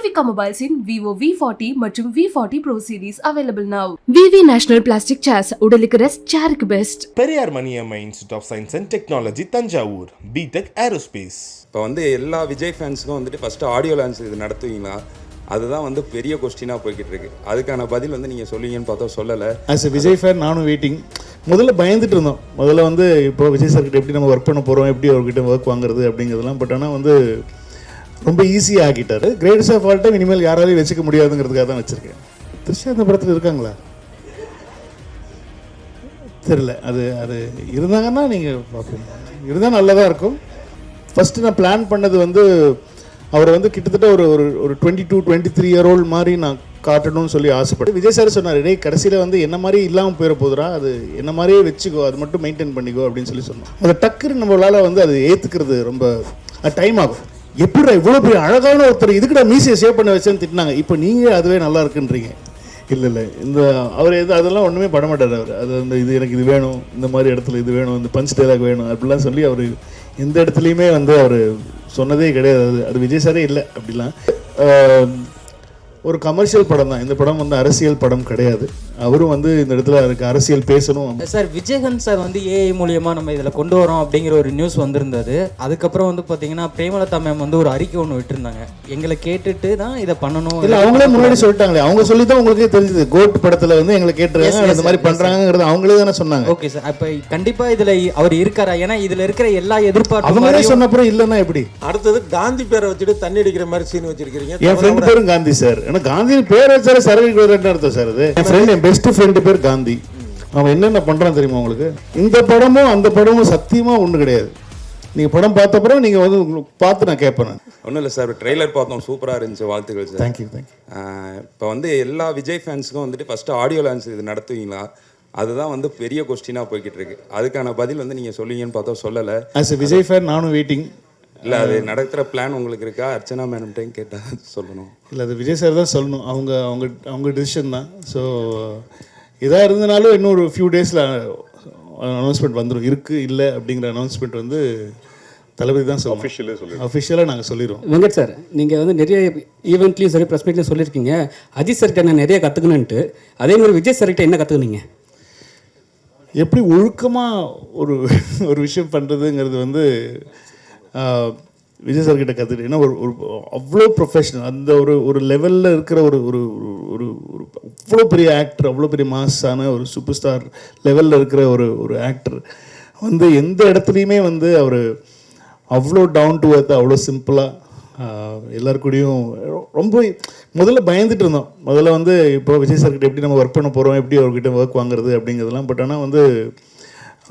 Africa Mobiles in Vivo V40 மற்றும் V40 Pro series available now. VV National Plastic Chairs உடலுக்கு rest சேருக்கு best. Periyar Maniammai institute of science and technology Thanjavur BTech aerospace. இப்போ எல்லா விஜய் ஃபேன்ஸுக்கும் first audio launch இது நடத்துவீங்களா, அதுதான் பெரிய கொஸ்டினாக போய்கிட்டு இருக்கு. அதுக்கான பதில் நீங்கள் சொல்லுவீங்கன்னு பார்த்தா சொல்லலை. ஆஸ் எ விஜய் ஃபேன் நானும் வெயிட்டிங். முதல்ல பயந்துட்டு இருந்தோம். முதல்ல இப்போ விஜய் சார்கிட்ட எப்படி நம்ம ஒர்க் பண்ண போகிறோம், எப்படி அவர்கிட்ட ஒர்க் வாங்குறது அப்படிங்கிறதுலாம். பட் ஆனால் ரொம்ப ஈஸியாக ஆக்கிட்டார். கிரேட்ஸ் ஆஃப் ஆல் டைம் இனிமேல் யாராலையும் வச்சுக்க முடியாதுங்கிறதுக்காக தான் வச்சுருக்கேன். த்ரிஷா அந்த படத்தில் இருக்காங்களா தெரில. அது இருந்தாங்கன்னா நீங்கள் பார்ப்பீங்க. இருந்தால் நல்லதாக இருக்கும். ஃபஸ்ட்டு நான் பிளான் பண்ணது அவரை கிட்டத்தட்ட ஒரு 22-23 இயர் ஓல்டு மாதிரி நான் காட்டணும்னு சொல்லி ஆசைப்பட்டு விஜய் சார் சொன்னார், டேய் கடைசியில் என்ன மாதிரி இல்லாமல் போயிட போதுரா, அது என்ன மாதிரியே வச்சுக்கோ, அது மட்டும் மெயின்டைன் பண்ணிக்கோ அப்படின்னு சொல்லி சொன்னோம். அதை டக்குன்னு நம்மளால் அது ஏற்றுக்கிறது ரொம்ப டைம் ஆகும். எப்படி இவ்வளோ பெரிய அழகான ஒருத்தர் இதுக்கிட்ட மீசியை சேவ் பண்ண வச்சேன்னு திட்டினாங்க. இப்போ நீங்கள் அதுவே நல்லா இருக்குன்றீங்க. இல்லை அவர் அதெல்லாம் ஒன்றுமே பண்ண மாட்டார். அவர் அது இது எனக்கு இது வேணும், இந்த மாதிரி இடத்துல இது வேணும், இந்த பஞ்ச் டைலாக் வேணும் அப்படிலாம் சொல்லி அவர் எந்த இடத்துலையுமே அவர் சொன்னதே கிடையாது. அது விஜய் சாரே இல்லை அப்படிலாம். ஒரு கமர்ஷியல் படம் தான் இந்த படம். அரசியல் படம் கிடையாது. அவரும் இந்த இடத்துல அதுக்கு அரசியல் பேசணும். சார் விஜயகாந்த் சார் ஏஐ மூலியமாக நம்ம இதில் கொண்டு வரோம் அப்படிங்கிற ஒரு நியூஸ் வந்திருந்தது. அதுக்கப்புறம் பார்த்தீங்கன்னா பிரேமலதா மேம் ஒரு அறிக்கை ஒன்று விட்டுருந்தாங்க, எங்களை கேட்டுட்டு தான் இதை பண்ணணும். இல்லை அவங்களே முன்னாடி சொல்லிட்டாங்களே, அவங்க சொல்லி தான் உங்களுக்கே தெரிஞ்சது. கோட் படத்தில் எங்களை கேட்டுருக்காங்க, இந்த மாதிரி பண்ணுறாங்கிறது அவங்களே தானே சொன்னாங்க. ஓகே சார், அப்போ கண்டிப்பாக இதில் அவர் இருக்காரா? ஏன்னா இதில் இருக்கிற எல்லா எதிர்பார்ப்பு அவங்களே சொன்ன அப்புறம் இல்லைன்னா எப்படி? அடுத்தது காந்தி பேரை வச்சுட்டு தண்ணி அடிக்கிற மாதிரி சீன் வச்சிருக்கீங்க. என் ஃப்ரெண்ட் பேரும் காந்தி சார். ஏன்னா காந்தி பேர் வச்சாரு சரவணன் அர்த்தம் சார். அது என் ஃப்ரெண்ட், என் பெஸ்ட் ஃப்ரெண்டு பேர் காந்தி. அவன் என்னென்ன பண்றான் தெரியுமா உங்களுக்கு? இந்த படமும் அந்த படமும் சத்தியமா ஒண்ணு கிடையாது. நீங்க படம் பார்த்த அப்புறம் நீங்க பார்த்து நான் கேட்பேன். ஒன்றும் இல்லை சார், ட்ரெய்லர் பார்த்தோம், சூப்பராக இருந்துச்சு, வாழ்த்துக்கள் சார். தேங்க்யூ. இப்போ எல்லா விஜய் ஃபேன்ஸுக்கும் ஃபஸ்ட்டு ஆடியோ லான்ச் இது நடத்துவீங்களா, அதுதான் பெரிய கொஸ்டினாக போய்கிட்டு இருக்கு. அதுக்கான பதில் நீங்கள் சொல்லுவீங்கன்னு பார்த்தா சொல்லலை. ஆஸ் எ விஜய் ஃபேன் நானும் வெயிட்டிங். இல்லை அது நடக்கிற பிளான் உங்களுக்கு இருக்கா? அர்ச்சனா மேடம்கிட்டையும் கேட்டால் சொல்லணும். இல்லை அது விஜய் சார் தான் சொல்லணும். அவங்க டிசிஷன் தான். ஸோ இதாக இருந்தனாலும் இன்னொரு ஃபியூ டேஸில் அனௌன்ஸ்மெண்ட் வந்துடும். இருக்குது இல்லை அப்படிங்கிற அனௌன்ஸ்மெண்ட் தளபதி தான் சொல்லணும். அஃபிஷியலாக நாங்கள் சொல்லிடுவோம். வெங்கட் சார், நீங்கள் நிறைய ஈவெண்ட்லேயும் சரி ப்ரெஸ் மீட்லேயும் சொல்லியிருக்கீங்க, அஜித் சார்கிட்ட நான் நிறைய கற்றுக்கணுன்ட்டு. அதே மாதிரி விஜய் சார்கிட்ட என்ன கற்றுக்குனீங்க? எப்படி ஒழுக்கமாக ஒரு விஷயம் பண்ணுறதுங்கிறது விஜய் சார்கிட்ட கற்றுட்டு. ஏன்னா ஒரு அவ்வளோ ப்ரொஃபஷனல், அந்த ஒரு லெவலில் இருக்கிற ஒரு அவ்வளோ பெரிய ஆக்டர், அவ்வளோ பெரிய மாஸான ஒரு சூப்பர் ஸ்டார் லெவலில் இருக்கிற ஒரு ஆக்டர் எந்த இடத்துலையுமே அவர் அவ்வளோ டவுன் டு எர்த், அவ்வளோ சிம்பிளாக எல்லாருக்கூடையும் ரொம்ப. முதல்ல பயந்துட்டு இருந்தோம். முதல்ல இப்போ விஜய் சார்கிட்ட எப்படி நம்ம ஒர்க் பண்ண போகிறோம், எப்படி அவர்கிட்ட ஒர்க் வாங்குறது அப்படிங்கிறதுலாம். பட் ஆனால்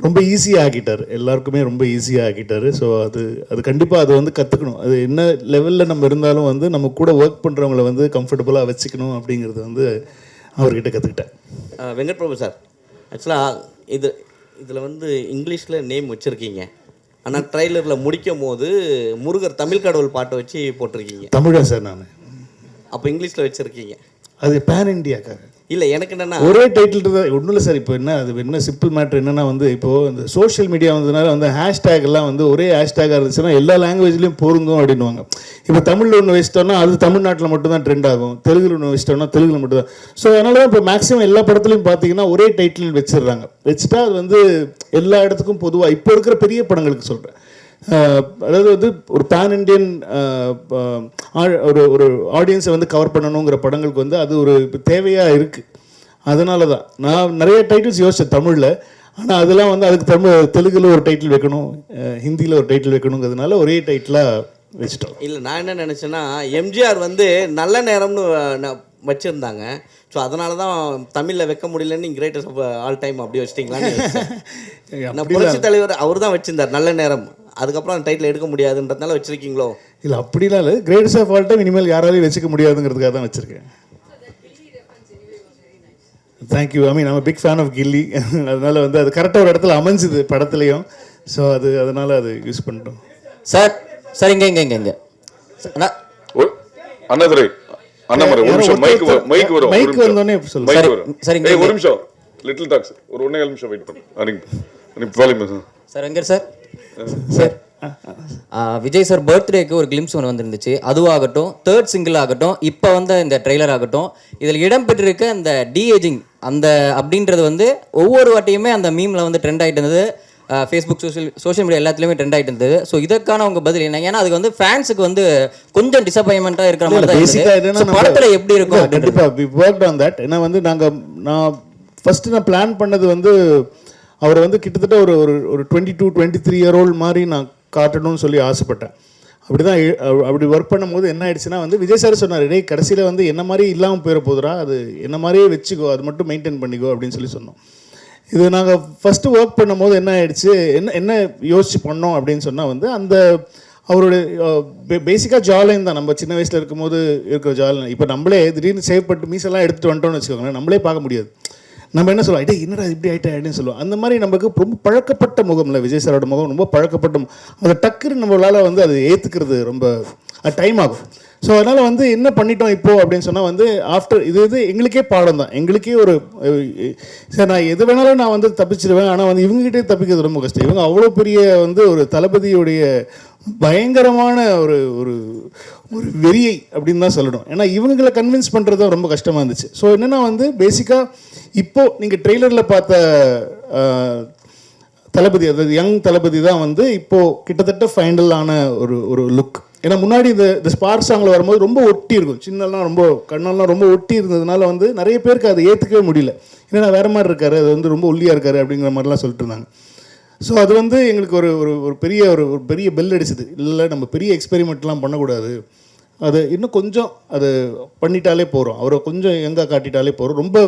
ரொம்ப ஈஸியாக ஆக்கிட்டார். எல்லாருக்குமே ரொம்ப ஈஸியாக ஆக்கிட்டார். ஸோ அது கண்டிப்பாக அது கற்றுக்கணும். அது என்ன லெவலில் நம்ம இருந்தாலும் நம்ம கூட ஒர்க் பண்ணுறவங்கள கம்ஃபர்டபுளாக வச்சுக்கணும் அப்படிங்கிறது அவர்கிட்ட கற்றுக்கிட்டேன். வெங்கட் பிரபு சார், ஆக்சுவலாக இதில் இங்கிலீஷில் நேம் வச்சுருக்கீங்க, ஆனால் ட்ரைலரில் முடிக்கும் போது முருகர் தமிழ் கடவுள் பாட்டை வச்சு போட்டிருக்கீங்க. தமிழா சார் நான்? அப்போ இங்கிலீஷில் வச்சுருக்கீங்க. அது பேன் இண்டியாக்காக இல்லை, எனக்கு என்னென்னா ஒரே டைட்டில் தான். ஒன்றும் இல்லை சார். இப்போ என்ன சிம்பிள் மேட்ரு என்னென்னா இப்போது இந்த சோஷியல் மீடியா வந்ததுனால ஹேஷ்டேக் எல்லாம் ஒரே ஹேஷ்டேக்காக இருந்துச்சுன்னா எல்லா லாங்குவேஜ்லேயும் பொருந்தும் அப்படின்வாங்க. இப்போ தமிழில் ஒன்று வச்சிட்டோம்னா அது தமிழ்நாட்டில் மட்டும்தான் ட்ரெண்ட் ஆகும், தெலுங்குல ஒன்று வச்சிட்டோம்னா தெலுங்குல மட்டும் தான். ஸோ அதனால தான் இப்போ மேக்ஸிமம் எல்லா படத்துலையும் பார்த்தீங்கன்னா ஒரே டைட்டில் வச்சிடுறாங்க. வச்சுட்டா அது எல்லா இடத்துக்கும் பொதுவாக இப்போ இருக்கிற பெரிய படங்களுக்கு சொல்கிறேன். அதாவது ஒரு பேன் இண்டியன் ஒரு ஆடியன்ஸை கவர் பண்ணணுங்கிற படங்களுக்கு அது ஒரு தேவையாக இருக்குது. அதனால தான் நான் நிறைய டைட்டில்ஸ் யோசித்தேன் தமிழில். ஆனால் அதெல்லாம் அதுக்கு தெலுங்குல ஒரு டைட்டில் வைக்கணும், ஹிந்தியில் ஒரு டைட்டில் வைக்கணுங்கிறதுனால ஒரே டைட்டிலாக வச்சுட்டோம். இல்லை, நான் என்ன நினச்சேன்னா எம்ஜிஆர் நல்ல நேரம்னு வச்சுருந்தாங்க. ஸோ அதனால தான் தமிழில் வைக்க முடியலன்னு கிரேட்டஸ்ட் ஆஃப் ஆல் டைம் அப்படி வச்சிட்டிங்களான்னு. புரட்சி தலைவர் அவர் தான் வச்சுருந்தார் நல்ல நேரம். அதுக்கப்புறம் அந்த டைட்டில் எடுக்க முடியாதுன்றதுனால வச்சுருக்கீங்களோ? இல்லை அப்படிலாம் இல்லை. கிரேட்டஸ்ட் ஆஃப் ஆல் டைம் இனிமேல் யாராலையும் வச்சுக்க முடியாதுங்கிறதுக்காக தான் வச்சுருக்கேன். Thank you. I'm a big fan of கில்லி. அதனால் அது கரெக்டாக ஒரு இடத்துல அமைஞ்சுது படத்துலையும். ஸோ அதனால் அது யூஸ் பண்ணிட்டோம். சார் சார் இங்கே அண்ணாதுரை அண்ணாமரை ஒரு நிமிஷம் மைக் வரும். மைக் வந்தோடனே சொல்லுங்க சார். ஒரு நிமிஷம் லிட்டில் டாக்ஸ் ஒரு 1.5 நிமிஷம் வெயிட் பண்ணுங்க. Sir Venkat sir sir Vijay sir பர்த்டேக்கு ஒரு கிளிம்ஸ் ஒன்று வந்துருந்துச்சு, அதுவாகட்டும், தேர்ட் சிங்கிள் ஆகட்டும், இப்போ வந்த இந்த ட்ரெய்லர் ஆகட்டும், இதில் இடம்பெற்றிருக்க இந்த டிஏஜிங் அந்த அப்படின்றது வந்து ஒவ்வொரு வாட்டியுமே அந்த மீமில் வந்து ட்ரெண்ட் ஆகிட்டு இருந்தது. ஃபேஸ்புக் சோஷியல் மீடியா எல்லாத்துலேயுமே ட்ரெண்ட் ஆகிட்டு இருந்தது. ஸோ இதற்கான உங்கள் பதில் என்ன? ஏன்னா அதுக்கு வந்து ஃபேன்ஸுக்கு வந்து கொஞ்சம் டிசப்பாயின்மெண்ட்டாக இருக்கிற மாதிரி தான் இருந்தது. படத்தில் எப்படி இருக்கும்? கண்டிப்பாக வி ஒர்க்ட் ஆன் தட். ஏன்னா வந்து நான் ஃபஸ்ட்டு நான் பிளான் பண்ணது வந்து அவரை வந்து கிட்டத்தட்ட ஒரு 22-23 இயர் ஓல்டு மாதிரி நான் காட்டணும்னு சொல்லி ஆசைப்பட்டேன். அப்படி ஒர்க் பண்ணும்போது என்ன ஆயிடுச்சுன்னா வந்து விஜய் சார் சொன்னார், டேய் கடைசியில் வந்து என்ன மாதிரி இல்லாமல் போயிட போதுரா, அது என்ன மாதிரியே வச்சுக்கோ, அது மட்டும் மெயின்டைன் பண்ணிக்கோ அப்படின்னு சொல்லி சொன்னோம். இது நாங்கள் ஃபஸ்ட்டு ஒர்க் பண்ணும்போது என்ன ஆயிடுச்சு, என்ன யோசிச்சு பண்ணோம் அப்படின்னு சொன்னால் வந்து அந்த அவருடைய பேசிக்காக ஜாலைன் தான். நம்ம சின்ன வயசில் இருக்கும்போது இருக்கிற ஜாலைன் இப்போ நம்மளே திடீர்னு சேவ் பண்ணிட்டு மீசெல்லாம் எடுத்துகிட்டு வந்துட்டோம்னு வச்சுக்கோங்களேன், நம்மளே பார்க்க முடியாது. நம்ம என்ன சொல்லுவோம், ஐட்டே என்னடா இப்படி ஆகிட்டேன் அப்படின்னு சொல்லுவோம். அந்த மாதிரி நமக்கு ரொம்ப பழக்கப்பட்ட முகம் இல்லை, விஜய் சாரோட முகம் ரொம்ப பழக்கப்பட்ட, அதை டக்குன்னு நம்மளால் வந்து அது ஏற்றுக்கிறது ரொம்ப டைம் ஆகும். ஸோ அதனால் வந்து என்ன பண்ணிட்டோம் இப்போது அப்படின்னு சொன்னால் வந்து ஆஃப்டர் இது எங்களுக்கே பாடம் தான், எங்களுக்கே ஒரு சார் நான் எது வேணாலும் நான் வந்து தப்பிச்சிடுவேன், ஆனால் வந்து இவங்ககிட்டே தப்பிக்கிறது ரொம்ப கஷ்டம். இவங்க அவ்வளோ பெரிய வந்து ஒரு தளபதியுடைய பயங்கரமான ஒரு ஒரு ஒரு வெறியை அப்படின்னு தான் சொல்லணும். ஏன்னா இவங்களை கன்வின்ஸ் பண்ணுறது தான் ரொம்ப கஷ்டமாக இருந்துச்சு. ஸோ என்னென்னா வந்து பேசிக்காக இப்போது நீங்கள் ட்ரெய்லரில் பார்த்த தளபதி, அதாவது யங் தளபதி தான் வந்து இப்போது கிட்டத்தட்ட ஃபைனலான ஒரு லுக். ஏன்னா முன்னாடி இந்த ஸ்பார்க் சாங்கில் வரும்போது ரொம்ப ஒட்டி இருக்கும், சின்னெல்லாம் ரொம்ப கண்ணெல்லாம் ரொம்ப ஒட்டி இருந்ததுனால வந்து நிறைய பேருக்கு அதை ஏற்றுக்கவே முடியல. ஏன்னா வேறு மாதிரி இருக்காரு, அது வந்து ரொம்ப ஒல்லியாக இருக்காரு அப்படிங்கிற மாதிரிலாம் சொல்லிட்டு இருந்தாங்க. ஸோ அது வந்து எங்களுக்கு ஒரு பெரிய பெல் அடிச்சது. இல்லை நம்ம பெரிய எக்ஸ்பெரிமெண்ட்லாம் பண்ணக்கூடாது, அது இன்னும் கொஞ்சம் அது பண்ணிட்டாலே போகிறோம், அவரை கொஞ்சம் எங்கே காட்டிட்டாலே போகிறோம், ரொம்ப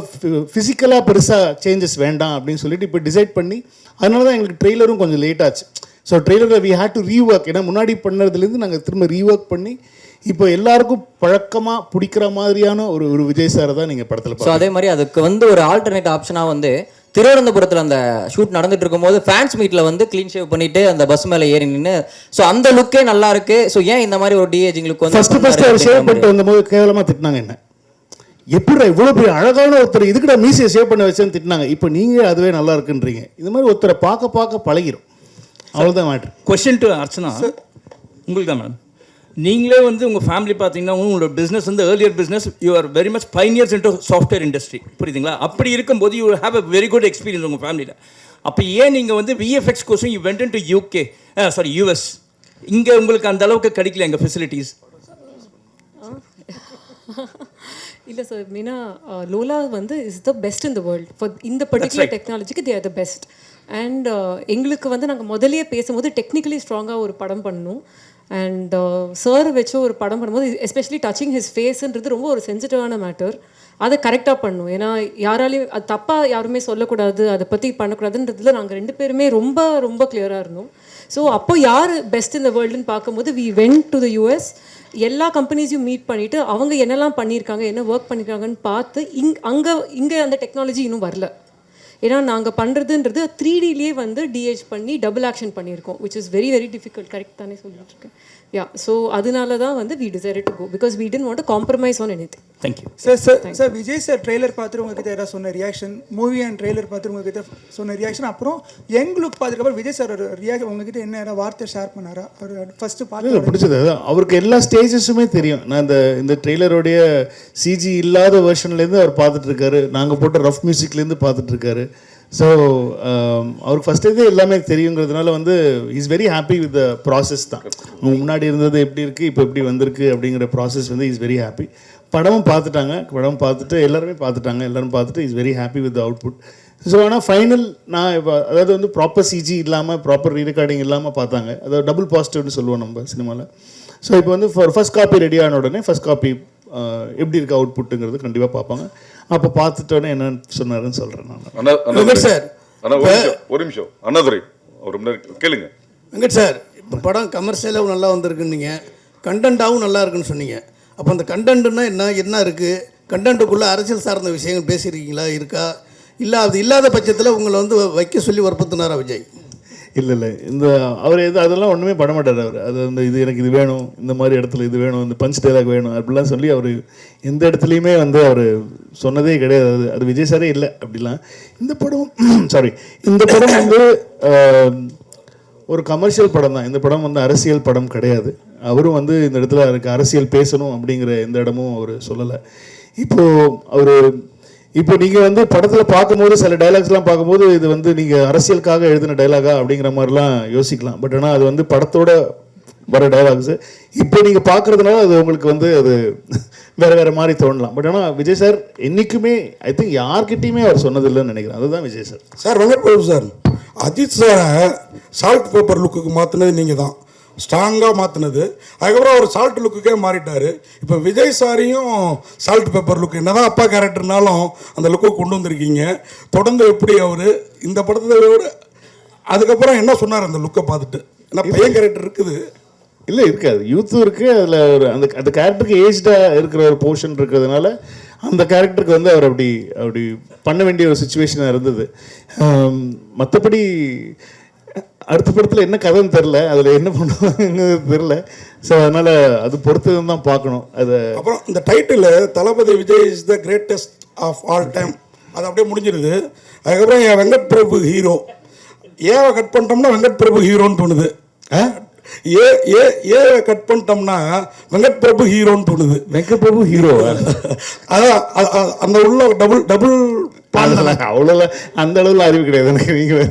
ஃபிசிக்கலாக பெருசாக சேஞ்சஸ் வேண்டாம் அப்படின்னு சொல்லிட்டு இப்போ டிசைட் பண்ணி, அதனால தான் எங்களுக்கு ட்ரெய்லரும் கொஞ்சம் லேட் ஆச்சு. ஸோ ட்ரெய்லரில் வி ஹேட் டு ரீஒர்க். ஏன்னா முன்னாடி பண்ணதுலேருந்து நாங்கள் திரும்ப ரீஒர்க் பண்ணி இப்போ எல்லாருக்கும் பழக்கமாக பிடிக்கிற மாதிரியான ஒரு விஜய் சாரை தான் நீங்கள் படத்தில். ஸோ அதே மாதிரி அதுக்கு வந்து ஒரு ஆல்டர்னேட் ஆப்ஷனாக வந்து திருவனந்தபுரத்தில் அந்த ஷூட் நடந்துட்டு இருக்கும்போது ஃபேன்ஸ் மீட்டில் வந்து க்ளீன் ஷேவ் பண்ணிட்டு அந்த பஸ் மேலே ஏறி நின்று, ஸோ அந்த லுக்கே நல்லா இருக்கு. ஸோ ஏன் இந்த மாதிரி ஒரு டிஏஜிங் லுக் வந்து ஃபர்ஸ்ட் அவர் ஷேவ் பண்ணிட்டு வந்தபோது கேவலமாக திட்டினாங்க, என்ன எப்படி இவ்வளோ பெரிய அழகான ஒருத்தர் இதுக்கிட்ட மீசியை ஷேவ் பண்ண வச்சேன்னு திட்டினாங்க. இப்போ நீங்கள் அதுவே நல்லா இருக்குன்றீங்க. இது மாதிரி ஒருத்தரை பார்க்க பழகிடும், அவ்வளோதான் மேட்ரு. கொஸ்டின் டு அர்ச்சனா, உங்களுக்கு தான் மேடம். நீங்களே வந்து உங்கள் ஃபேமிலி பார்த்தீங்கன்னா உங்களோட பிஸ்னஸ் வந்து earlier business, you are very much pioneers into software industry, புரியுதுங்களா? அப்படி இருக்கும்போது you have a very good experience உங்கள் ஃபேமிலியில். அப்போ ஏன் நீங்கள் வந்து விஎஃப்எக்ஸ் கோர்ஸும் you went into US, இங்கே உங்களுக்கு அந்த அளவுக்கு கிடைக்கல எங்கள் ஃபெசிலிட்டிஸ்? இல்லை சார், மீனா லோலா வந்து is the best in the world for இந்த பர்டிகுலர் டெக்னாலஜிக்கு they are the best. And எங்களுக்கு வந்து நாங்கள் முதலே பேசும்போது டெக்னிக்கலி ஸ்ட்ராங்காக ஒரு படம் பண்ணணும். அண்ட் சார் வச்சு ஒரு படம் பண்ணும்போது எஸ்பெஷலி டச்சிங் ஹிஸ் ஃபேஸுன்றது ரொம்ப ஒரு சென்சிட்டிவான மேட்டர். அதை கரெக்டாக பண்ணணும். ஏன்னா யாராலையும் அது தப்பாக யாருமே சொல்லக்கூடாது, அதை பற்றி பண்ணக்கூடாதுன்றதுல நாங்கள் 2 பேருமே ரொம்ப ரொம்ப கிளியராக இருந்தோம். ஸோ அப்போ யார் பெஸ்ட் இந்த வேர்ல்டுன்னு பார்க்கும்போது we went to the US. எல்லா கம்பெனிஸையும் மீட் பண்ணிவிட்டு அவங்க என்னெல்லாம் பண்ணியிருக்காங்க, என்ன ஒர்க் பண்ணியிருக்காங்கன்னு பார்த்து இங்கே அந்த டெக்னாலஜி இன்னும் வரல. ஏன்னா நாங்கள் பண்ணுறதுன்றது 3Dலேயே வந்து டிஹெச் பண்ணி டபுள் ஆக்ஷன் பண்ணியிருக்கோம், which is very very difficult. Correct தானே சொல்லிட்டு இருக்கேன்? யா, ஸோ அதனால தான் வந்து we decided to go because we didn't want to compromise on anything. Thank you sir. Vijay sir trailer பார்த்துட்டு உங்ககிட்ட ஏதாவது சொன்ன ரியாக்ஷன், மூவி அண்ட் ட்ரெய்லர் பார்த்துட்டு உங்ககிட்ட சொன்ன ரியாக்ஷன், அப்புறம் யங் லுக் பார்த்துக்கப்புறம் விஜய் சார் ஒரு ரியாக்ஷன் உங்ககிட்ட என்ன ஏதாவது வார்த்தை ஷேர் பண்ணாரா? அவர் ஃபர்ஸ்ட் பார்த்து பிடிச்சது அவருக்கு எல்லா ஸ்டேஜஸுமே தெரியும். நான் இந்த ட்ரெய்லருடைய சிஜி இல்லாத வெர்ஷன்லேருந்து அவர் பார்த்துட்டு இருக்காரு, நாங்கள் போட்ட ரஃப் மியூசிக்லேருந்து பார்த்துட்டு இருக்காரு. ஸோ அவருக்கு ஃபஸ்ட்டு எல்லாமே தெரியுங்கிறதுனால வந்து is very happy with the process தான். முன்னாடி இருந்தது எப்படி இருக்குது, இப்போ எப்படி வந்திருக்கு அப்படிங்கிற ப்ராசஸ் வந்து இஸ் வெரி ஹாப்பி. படமும் பார்த்துட்டாங்க, படம் பார்த்துட்டு எல்லாரும் பார்த்துட்டு is very happy with the output. So ஆனால் ஃபைனல் நான் இப்போ அதாவது வந்து ப்ராப்பர் சிஜி இல்லாமல் ப்ராப்பர் ரீரெக்கார்டிங் இல்லாமல் பார்த்தாங்க, அதாவது டபுள் பாசிட்டிவ்னு சொல்லுவோம் நம்ம சினிமாவில். ஸோ இப்போ வந்து ஃபர்ஸ்ட் காப்பி ரெடி ஆன உடனே ஃபர்ஸ்ட் காப்பி எப்படி இருக்குது அவுட்புட்டுங்கிறது கண்டிப்பாக பார்ப்பாங்க. அப்போ பார்த்துட்டோன்னே என்னன்னு சொன்னாருன்னு சொல்கிறேன் நான். சார் ஒரு நிமிஷம் அண்ணாதுரை ஒரு கேளுங்க. வெங்கட் சார், இப்போ படம் கமர்ஷியலாகவும் நல்லா வந்திருக்குன்னீங்க, கண்டென்ட்டாகவும் நல்லா இருக்குன்னு சொன்னீங்க. அப்போ அந்த கண்டென்ட்னா என்ன இருக்குது? கண்டென்ட்டுக்குள்ளே அரசியல் சார்ந்த விஷயங்கள் பேசியிருக்கீங்களா, இருக்கா? இல்லை அது இல்லாத பட்சத்தில் உங்களை வந்து வைக்க சொல்லி வற்புறுத்தினாரா விஜய்? இல்லை இந்த அவர் அதெல்லாம் ஒன்றுமே பண்ண மாட்டார். அவர் அது அந்த இது எனக்கு இது வேணும், இந்த மாதிரி இடத்துல இது வேணும், இந்த பஞ்ச் டைலாக் வேணும் அப்படிலாம் சொல்லி அவர் எந்த இடத்துலையுமே வந்து அவர் சொன்னதே கிடையாது. அது விஜய் சாரே இல்லை அப்படிலாம். இந்த படம் வந்து ஒரு கமர்ஷியல் படம் தான். இந்த படம் வந்து அரசியல் படம் கிடையாது. அவரும் வந்து இந்த இடத்துல எனக்கு அரசியல் பேசணும் அப்படிங்கிற எந்த இடமும் அவர் சொல்லலை. இப்போ நீங்கள் வந்து படத்தில் பார்க்கும்போது சில டைலாக்ஸ்லாம் பார்க்கும்போது இது வந்து நீங்கள் அரசியலுக்காக எழுதின டைலாகா அப்படிங்கிற மாதிரிலாம் யோசிக்கலாம். பட் ஆனால் அது வந்து படத்தோட வர டைலாக்ஸு. இப்போ நீங்கள் பார்க்குறதுனால அது உங்களுக்கு வந்து அது வேறு மாதிரி தோணலாம். பட் ஆனால் விஜய் சார் என்றைக்குமே ஐ திங்க் யார்கிட்டையுமே அவர் சொன்னதில்லைன்னு நினைக்கிறேன். அதுதான் Vijay sir. Sir Venkat Prabhu sir, Ajith சாரை சால்ட் பேப்பர் லுக்குக்கு மாற்றினது நீங்கள் தான், ஸ்ட்ராங்காக மாற்றினது. அதுக்கப்புறம் அவர் சால்ட் லுக்குக்கே மாறிட்டார். இப்போ விஜய் சாரையும் சால்ட் பேப்பர் லுக்கு என்ன தான் அப்பா கேரக்டர்னாலும் அந்த லுக்கை கொண்டு வந்திருக்கீங்க. தொடர்ந்து எப்படி அவர் இந்த படத்தோட அதுக்கப்புறம் என்ன சொன்னார் அந்த லுக்கை பார்த்துட்டு? ஏன்னா பையன் கேரக்டர் இருக்குது, இல்லை இருக்காது, யூத்தும் இருக்குது. அதில் ஒரு அந்த கேரக்டருக்கு ஏஜ்டாக இருக்கிற ஒரு போர்ஷன் இருக்கிறதுனால அந்த கேரக்டருக்கு வந்து அவர் அப்படி பண்ண வேண்டிய ஒரு சுச்சுவேஷனாக இருந்தது. மற்றபடி அடுத்த படத்தில் என்ன கதைன்னு தெரில, அதில் என்ன பண்ணுவாங்கன்னு தெரில. ஸோ அதனால் அது பொறுத்து தான் பார்க்கணும். அது அப்புறம் இந்த title Thalapathy Vijay is the greatest of all time, அது அப்படியே முடிஞ்சிருது. அதுக்கப்புறம் என் வெங்கட் பிரபு ஹீரோ, ஏவை கட் பண்ணிட்டோம்னா வெங்கட் பிரபு ஹீரோன்னு தோணுது. ஏ கட் பண்ணிட்டோம்னா வெங்கட் பிரபு ஹீரோன்னு தோணுது. வெங்கட் பிரபு ஹீரோ அதான் அந்த உள்ள டபுள் அவ்வளோ அந்த அளவில் அறிவு கிடையாது எனக்கு. நீங்கள்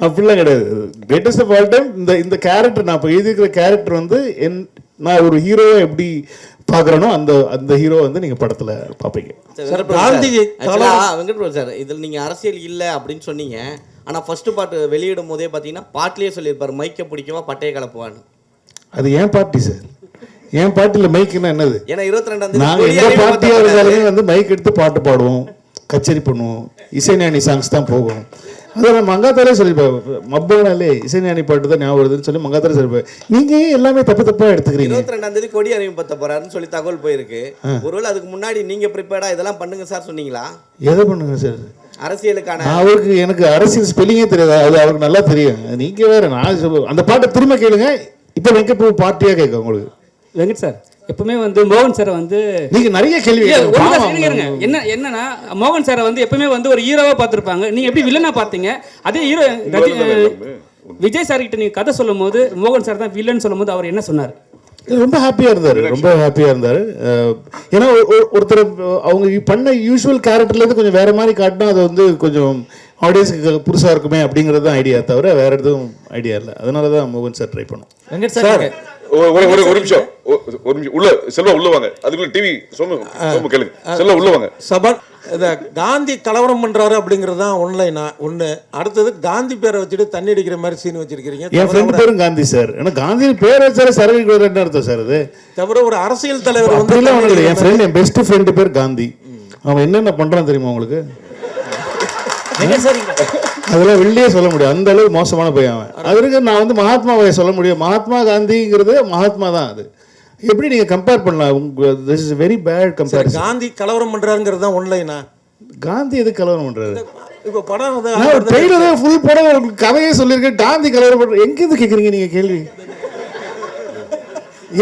அப்படிலாம் கிடையாது. கிரேட்டஸ்ட் ஆஃப் ஆல் டைம் இந்த கேரக்டர் நான் இப்போ எழுதியிருக்கிற கேரக்டர் வந்து நான் ஒரு ஹீரோவை எப்படி பார்க்குறேனோ அந்த ஹீரோ வந்து நீங்கள் படத்தில் பார்ப்பீங்க. வெங்கட் பிரபு சார், இதில் நீங்கள் அரசியல் இல்லை அப்படின்னு சொன்னீங்க. ஆனால் ஃபர்ஸ்ட் பாட்டு வெளியிடும் போதே பார்த்தீங்கன்னா பாட்டிலேயே சொல்லியிருப்பார், மைக்கை பிடிக்கவா பட்டையை கலப்புவான்னு. அது ஏன் பார்ட்டி சார், ஏன் பார்ட்டியில் மைக்குன்னா என்னது? ஏன்னா 22 நாங்கள் எந்த பார்ட்டியாக இருந்தாலுமே வந்து மைக் எடுத்து பாட்டு பாடுவோம், கச்சேரி பண்ணுவோம், இசைஞானி சாங்ஸ் தான் போகும். அதை நான் மங்காத்தாலே சொல்லிப்பேன், மப்பானாலே இசைஞானி பாட்டு தான் ஞாபகம் வருதுன்னு சொல்லி மங்காத்தாலே சொல்லிப்பேன். நீங்கள் எல்லாமே தப்பாக எடுத்துக்கிறீங்க. 22 கொடி அறிமுகப்படுத்த போறாருன்னு சொல்லி தகவல் போயிருக்கு. ஒருவேளை அதுக்கு முன்னாடி நீங்கள் ப்ரிப்பேர்டாக இதெல்லாம் பண்ணுங்க சார் சொன்னீங்களா? எதை பண்ணுங்க சார்? அரசியலுக்கான அவருக்கு எனக்கு அரசியல் ஸ்பெல்லிங்கே தெரியாது, அது அவருக்கு நல்லா தெரியும். நீங்கள் வேறு நான் அந்த பாட்டை திரும்ப கேளுங்க. இப்போ வெங்கட் பிரபு பார்ட்டியாக கேட்க உங்களுக்கு. வெங்கட் சார் எப்பவுமே வந்து மோகன் சாரை வந்து நீங்கள் நிறைய கேள்வி என்னன்னா மோகன் சாரை வந்து எப்பவுமே வந்து ஒரு ஹீரோவாக பார்த்துருப்பாங்க. நீங்கள் எப்படி வில்லனா பார்த்தீங்க? அதே ஹீரோ விஜய் சார் கிட்ட நீங்கள் கதை சொல்லும் போது மோகன் சார் தான் வில்லன் சொல்லும் போது அவர் என்ன சொன்னார்? ரொம்ப ஹாப்பியாக இருந்தார். ஏன்னா ஒருத்தர் அவங்க பண்ண யூஸ்வல் கேரக்டர்லேருந்து கொஞ்சம் வேறு மாதிரி காட்டினா அது வந்து கொஞ்சம் ஆடியன்ஸுக்கு புதுசாக இருக்குமே அப்படிங்கிறது தான் ஐடியா, தவிர வேறு எதுவும் ஐடியா இல்லை. அதனால தான் மோகன் சார் ட்ரை பண்ணோம். வெங்கட் சார் ஒரு நிமிஷம் உள்ள செல்வா உள்ள வாங்க. அதுக்குள்ள டிவி சோமு கேளுங்க. செல்வா உள்ள வாங்க. சபா இந்த காந்தி கலவரம் பண்றாரு அப்படிங்கிறது தான் ஒன்று. அடுத்தது காந்தி பேரை வச்சுட்டு தண்ணி அடிக்கிற மாதிரி சீன் வச்சிருக்கீங்க. என் ஃப்ரெண்ட் பேரும் காந்தி சார். ஏன்னா காந்தி பேர் வச்சாரு சரக்கு என்ன அர்த்தம் சார்? அது தவிர ஒரு அரசியல் தலைவர் வந்து என் ஃப்ரெண்ட், என் பெஸ்ட் ஃப்ரெண்டு பேர் காந்தி. அவன் என்னென்ன பண்றான் தெரியுமா உங்களுக்கு? அதெல்லாம் வெளியே சொல்ல முடியும், அந்த அளவு மோசமான பையன் அவன். அதற்கு நான் வந்து மகாத்மாவை சொல்ல முடியும். மகாத்மா காந்திங்கிறது மகாத்மா தான். அது எப்படி நீங்க கம்பேர் பண்ணலாம்? This is very bad comparison. Gandhi கலவரம் பண்றாருங்கிறது தான் ஒன்லைனா. காந்தி எது கலவரம் பண்றாரு? இப்போ படம் ட்ரெய்லரே ஃபுல் படம் உங்களுக்கு கதையே சொல்லியிருக்கேன். காந்தி கலவரம் பண்ற எங்க இருந்து கேட்குறீங்க நீங்க கேள்வி?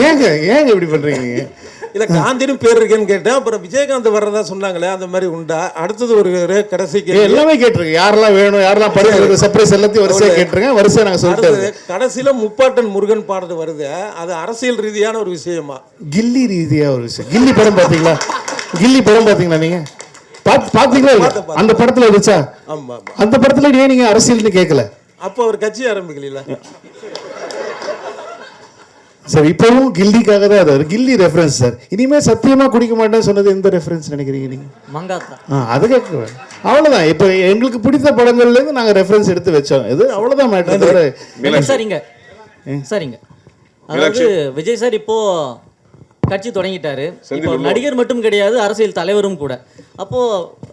ஏங்க இப்படி பண்றீங்க நீங்க? இல்லை காந்தின்னு பேர் இருக்கேன்னு கேட்டேன். அப்புறம் விஜயகாந்த் வர்றதா சொன்னாங்களே, அந்த மாதிரி உண்டா? அடுத்தது ஒரு கடைசிக்கு எல்லாமே கேட்டிருக்கேன். யாரெல்லாம் வேணும், யாரெல்லாம் பரிசு சர்ப்ரைஸ் எல்லாத்தையும் வரிசையாக கேட்டிருக்கேன். வரிசையாக நாங்கள் சொல்லிட்டு கடைசியில் முப்பாட்டன் முருகன் பாடுறது வருது. அது அரசியல் ரீதியான ஒரு விஷயமா? கில்லி ரீதியாக ஒரு விஷயம். கில்லி படம் பார்த்தீங்களா? நீங்கள் பார்த்தீங்களா? அந்த படத்தில் இருந்துச்சா? ஆமாம். அந்த படத்தில் ஏன் நீங்கள் அரசியல்னு கேட்கல? அப்போ அவர் கட்சி ஆரம்பிக்கல சார். இப்பவும் கில்லிக்காக தான் அது கில்லி ரெஃபரன்ஸ் சார். இனிமேல் சத்தியமா குடிக்க மாட்டேன்னு சொன்னது எந்த ரெஃபரன்ஸ் நினைக்கிறீங்க நீங்க? மங்காத்தா. அது கேட்க அவ்வளோதான். இப்போ எங்களுக்கு பிடித்த படங்கள்லேருந்து நாங்கள் ரெஃபரன்ஸ் எடுத்து வச்சோம். இது அவ்வளோதான் மேட்டர். சரிங்க. அதாவது விஜய் சார் இப்போ கட்சி தொடங்கிட்டாரு. இப்போ நடிகர் மட்டும் கிடையாது, அரசியல் தலைவரும் கூட. அப்போ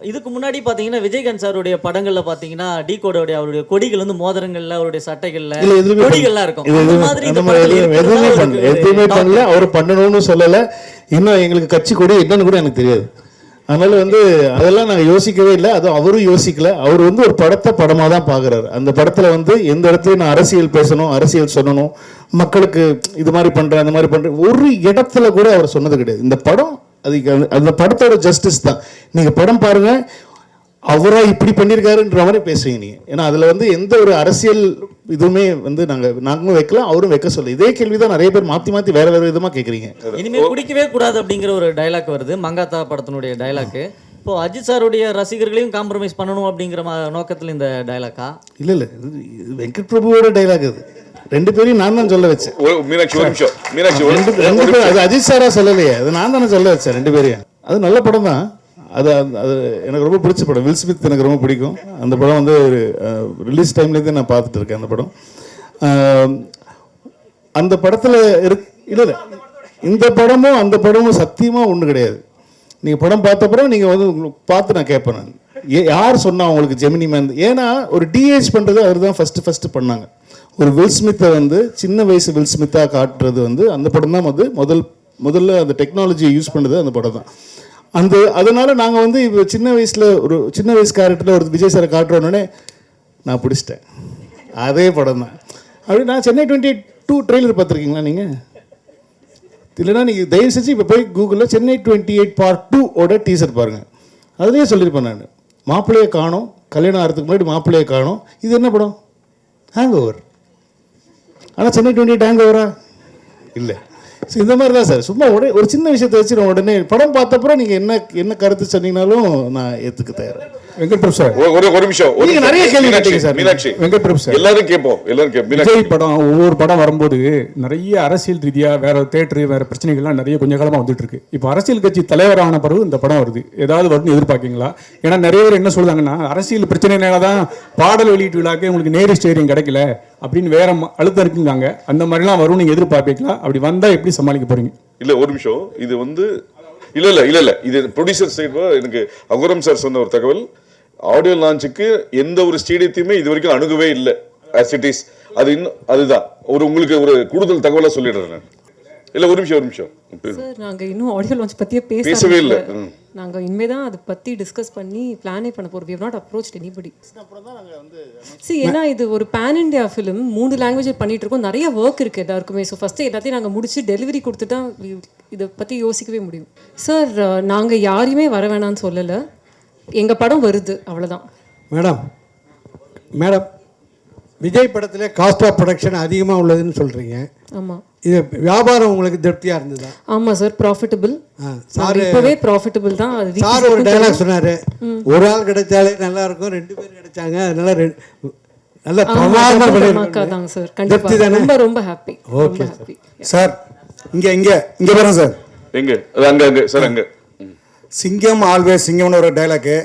இதுக்கு முன்னாடி பார்த்தீங்கன்னா விஜயகாந்த் சாருடைய படங்கள்ல பார்த்தீங்கன்னா டீகோடோடைய அவருடைய கொடிகள் வந்து மோதிரங்கள்ல, அவருடைய சட்டைகள்ல கொடிகள்லாம் இருக்கும். எதுவுமே பண்ணல. அவர் பண்ணணும்னு சொல்லலை. இன்னும் எங்களுக்கு கட்சி கொடி என்னன்னு கூட எனக்கு தெரியாது. அதனால வந்து அதெல்லாம் நாங்கள் யோசிக்கவே இல்லை. அதுவும் அவரும் யோசிக்கல. அவர் வந்து ஒரு படத்தை படமாக தான் பார்க்குறாரு. அந்த படத்தில் வந்து எந்த இடத்துலையும் நான் அரசியல் பேசணும், அரசியல் சொல்லணும், மக்களுக்கு இது மாதிரி பண்ணுறேன், அந்த மாதிரி பண்ணுறேன், ஒரு இடத்துல கூட அவர் சொன்னது கிடையாது. இந்த படம் அதுக்கு அந்த படத்தோட ஜஸ்டிஸ் தான். நீங்கள் படம் பாருங்கள். அவராக இப்படி பண்ணியிருக்காருன்ற மாதிரி பேசுவீங்க நீங்கள். ஏன்னா அதில் வந்து எந்த ஒரு அரசியல் இதுவுமே வந்து நாங்களும் வைக்கலாம், அவரும் வைக்க சொல்ல. இதே கேள்வி தான் நிறைய பேர் மாற்றி மாற்றி வேறு வேறு விதமாக கேட்குறீங்க. இனிமேல் குடிக்கவே கூடாது அப்படிங்கிற ஒரு டைலாக் வருது, மங்காத்தா படத்தினுடைய டைலாக்கு. இப்போ அஜித் சாருடைய ரசிகர்களையும் காம்ப்ரமைஸ் பண்ணணும் அப்படிங்கிற நோக்கத்தில் இந்த டைலாக்கா? இல்லை இல்லை, இது வெங்கட் பிரபுவோட டைலாக். அது ரெண்டு பேரையும் நான் தான் சொல்ல வச்சேன். அது அஜித் சாரா சொல்லலையே, அது நான் தானே சொல்ல வச்சேன் ரெண்டு பேரையும். அது நல்ல படம் தான். அது அது எனக்கு ரொம்ப பிடிச்ச படம். வில் ஸ்மித் எனக்கு ரொம்ப பிடிக்கும். அந்த படம் வந்து ரிலீஸ் டைம்லேருந்தே நான் பார்த்துட்டு இருக்கேன் அந்த படம். அந்த படத்தில் இல்லை இந்த படமும் அந்த படமும் சத்தியமாக ஒன்றும் கிடையாது. நீங்கள் படம் பார்த்தப்பறம் நீங்கள் வந்து பார்த்து நான் கேட்பேன், நான் யார் சொன்னால் உங்களுக்கு ஜெமினி மேன்? ஏன்னா ஒரு டிஏஜ் பண்ணுறது அவர் தான் ஃபஸ்ட்டு பண்ணாங்க. ஒரு வில் ஸ்மித்தை வந்து சின்ன வயசு வில் ஸ்மித்தாக காட்டுறது வந்து அந்த படம் தான் வந்து முதல்ல அந்த டெக்னாலஜியை யூஸ் பண்ணுறது அந்த படம் தான். அதனால நாங்கள் வந்து இப்போ சின்ன வயசு கேரக்டரில் ஒரு விஜய் சாரை காட்டுறோன்னே நான் பிடிச்சிட்டேன். அதே படம் தான். அப்படி நான் சென்னை 28 ட்ரெய்லர் பார்த்துருக்கீங்களா நீங்கள்? இல்லைனா நீங்கள் தயவு செஞ்சு இப்போ போய் கூகுளில் சென்னை 28 Part 2 டீசர் பாருங்கள். அதுலேயே சொல்லியிருப்பேன் நான், மாப்பிள்ளையை காணோம், கல்யாணம் ஆகிறதுக்கு முன்னாடி மாப்பிள்ளையை காணோம். இது என்ன படம்? Hang over. ஆனால் சென்னை 28 ஹேங் ஓவரா? இல்லை. ஸோ இந்த மாதிரி தான் சார். சும்மா ஒரு சின்ன விஷயத்தை வச்சு நான் உடனே படம் பார்த்தப்பறம் நீங்கள் என்ன கருத்து சொன்னீங்கனாலும் நான் ஏற்றுக்க தயார். வெங்கட் பிரபு சார், ஒரு நிமிஷம். நீங்க நிறைய கேள்வி கேட்டீங்க சார். மீனாட்சி, வெங்கட் பிரபு சார், எல்லாரும் கேட்போம். விஜய் படம் ஒவ்வொரு படம் வரும்போது நிறைய அரசியல் ரீதியா வேற தேட்டரு வேற பிரச்சனைகள்லாம் நிறைய கொஞ்ச காலமா வந்துட்டு இருக்கு. இப்போ அரசியல் கட்சி தலைவரான பிறகு இந்த படம் வருது, ஏதாவது வரும்னு எதிர்பார்க்கீங்களா? ஏன்னா நிறைய பேர் என்ன சொல்றாங்கன்னா, அரசியல் பிரச்சனைனால தான் பாடல் வெளியீட்டு விழாக்கு உங்களுக்கு நேரு ஸ்டேடியம் கிடைக்கல அப்படின்னு வேற அழுத்தம் இருக்குங்காங்க. அந்த மாதிரிலாம் வரும் நீங்க எதிர்பார்ப்பீங்களா? அப்படி வந்தா எப்படி சமாளிக்க போறீங்க? இல்ல ஒரு நிமிஷம். இது வந்து இல்ல இது ப்ரொடியூசர் சைடு எனக்கு அகுரம் சார் சொன்ன ஒரு தகவல். ஆடியோ லான்ச்சுக்கு எந்த ஒரு ஸ்டேடியத்தையுமே இது வரைக்கும் அணுகவே இல்லை. as it is. அதுதான் உங்களுக்கு ஒரு கூடுதல் தகவலா சொல்லிடுறேன் நான். இல்ல ஒரு நிமிஷம் சார், நாங்க இன்னும் ஆடியோ லான்ச் பத்தியே பேசவே இல்லை. நாங்க இனிமே தான் அதை பத்தி டிஸ்கஸ் பண்ணி பிளானே பண்ண போறோம். we have not approached anybody. ஏன்னா இது ஒரு பேன் இண்டியா ஃபிலிம், 3 லாங்குவேஜ் பண்ணிட்டு இருக்கோம். நிறைய ஒர்க் இருக்கு எல்லாருக்குமே. ஸோ ஃபர்ஸ்ட் எல்லாத்தையும் நாங்கள் முடிச்சு டெலிவரி கொடுத்துட்டா இதை பத்தி யோசிக்கவே முடியும். சார், நாங்க யாரையுமே வர வேணாம்னு சொல்லலை. எங்க படம் வருது, அவ்வளோதான். மேடம் விஜய் படத்தில் காஸ்ட் ஆஃப் ப்ரொடக்ஷன் அதிகமாக உள்ளதுன்னு சொல்கிறீங்க. ஆமாம். இது வியாபாரம் உங்களுக்கு திருப்தியாக இருந்ததா? ஆமாம் சார், ப்ராஃபிட்டபிள். சார் இப்போவே ப்ராஃபிட்டபிள் தான். சார் ஒரு டைலாக் சொன்னார், ஒரு ஆள் கிடைச்சாலே நல்லா இருக்கும், 2 பேர் கிடைச்சாங்க, அதனால நல்ல பிரமாதமாக பண்ணிருக்காங்க சார். கண்டிப்பாக ரொம்ப ரொம்ப ஹாப்பி. Okay sir. இங்கே வரேன் சார். அங்கே சார், அங்கே சிங்கம் ஆல்வேஸ் சிங்கம்னு ஒரு டைலாக்கு,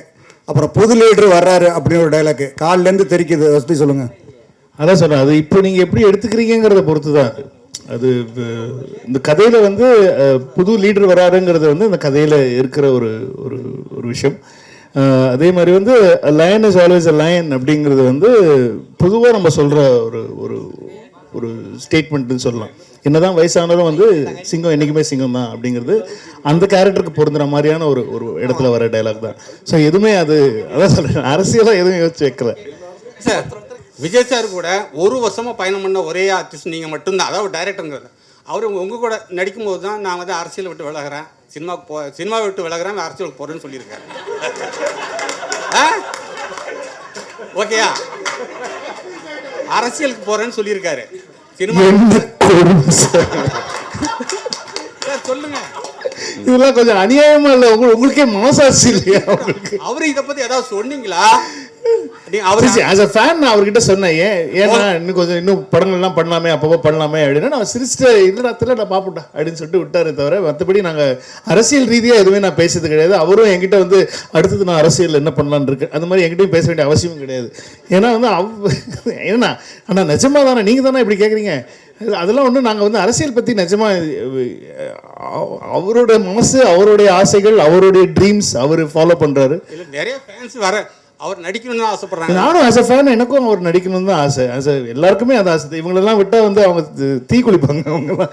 அப்புறம் புது லீடர் வர்றாரு அப்படின்னு ஒரு டைலாக்கு காலிலேருந்து தெரிக்குது. வசதி சொல்லுங்கள். அதான் சார், அது இப்போ நீங்கள் எப்படி எடுத்துக்கிறீங்கிறத பொறுத்து தான். அது இந்த கதையில் வந்து புது லீடர் வராருங்கிறது வந்து இந்த கதையில் இருக்கிற ஒரு ஒரு விஷயம். அதே மாதிரி வந்து line is always a lion அப்படிங்கிறது வந்து பொதுவாக நம்ம சொல்கிற ஒரு ஒரு ஸ்டேட்மெண்ட்னு சொல்லலாம். என்னதான் வயசானாலும் வந்து சிங்கம் என்றைக்குமே சிங்கம் தான் அப்படிங்கிறது அந்த கேரக்டருக்கு பொருந்துற மாதிரியான ஒரு இடத்துல வர டைலாக் தான். ஸோ எதுவுமே அதான் சொல்கிறேன், அரசியலாக எதுவும் யோசிச்சு வைக்கல சார். விஜய் சார் கூட 1 வருஷமாக பயணம் பண்ண ஒரே ஆர்டிஸ்ட் நீங்கள் மட்டும்தான், அதாவது டைரக்டருங்கிறது. அவர் உங்கள் கூட நடிக்கும்போது தான் நான் வந்து அரசியல் விட்டு விலகிறேன், சினிமாவை விட்டு விலகிறேன், அரசியலுக்கு போகிறேன்னு சொல்லியிருக்கேன். ஓகேயா? அரசியலுக்கு போகிறேன்னு சொல்லியிருக்காரு. சினிமா சொல்லுங்க. இதெல்லாம் கொஞ்சம் அநியாயமா இல்லை? உங்களுக்கே மனசாட்சி இல்லையா? அவரு இதை பற்றி ஏதாவது சொன்னீங்களா? அவர்கிட்ட சொன்னேன், ஏன்னா இன்னும் படங்கள்லாம் பண்ணலாமே, அப்பப்போ பண்ணலாமே அப்படின்னா நான் சிரிச்சிட்டு இல்லடா நான் பாப்புட்டா அப்படின்னு சொல்லிட்டு விட்டாரே தவிர மற்றபடி நாங்கள் அரசியல் ரீதியாக எதுவுமே நான் பேசுறது கிடையாது. அவரும் என்கிட்ட வந்து அடுத்தது நான் அரசியல் என்ன பண்ணலான்னு இருக்கேன் அந்த மாதிரி என்கிட்டயும் பேச வேண்டிய அவசியமும் கிடையாது. ஏன்னா வந்து ஏன்னா ஆனால் நிஜமாக தானே நீங்கள் தானே இப்படி கேட்குறீங்க. அதெல்லாம் ஒன்று நாங்கள் வந்து அரசியல் பற்றி நிஜமாக அவரோட மனசு, அவருடைய ஆசைகள், அவருடைய ட்ரீம்ஸ் அவர் ஃபாலோ பண்ணுறாரு. நிறைய ஃபேன்ஸ் வர அவர் நடிக்கணும்னு ஆசைப்படுறாங்க. நானும் ஆஸ் அ ஃபேன் எனக்கும் அவர் நடிக்கணும்னு தான் ஆசை. எல்லாருக்குமே அது ஆசை. இவங்களெல்லாம் விட்டால் வந்து அவங்க தீ குளிப்பாங்க அவங்கெல்லாம்.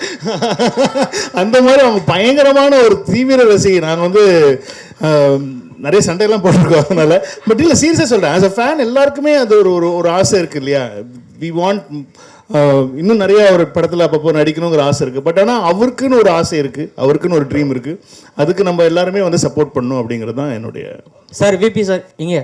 அந்த மாதிரி அவங்க பயங்கரமான ஒரு தீவிர ரசிகை. நாங்கள் வந்து நிறைய சண்டையெல்லாம் போட்டிருக்கோம் அதனால. பட் இல்லை, சீரியஸாக சொல்கிறேன், ஆஸ் அ ஃபேன் எல்லாருக்குமே அது ஒரு ஆசை இருக்குது இல்லையா? வி வாண்ட் இன்னும் நிறைய ஒரு படத்தில் அப்பப்போ நடிக்கணுங்கிற ஆசை இருக்குது. பட் ஆனால் அவருக்குன்னு ஒரு ஆசை இருக்குது, அவருக்குன்னு ஒரு ட்ரீம் இருக்குது. அதுக்கு நம்ம எல்லாருமே வந்து சப்போர்ட் பண்ணணும் அப்படிங்கிறது தான் என்னுடைய. சார் விபி சார், இங்கே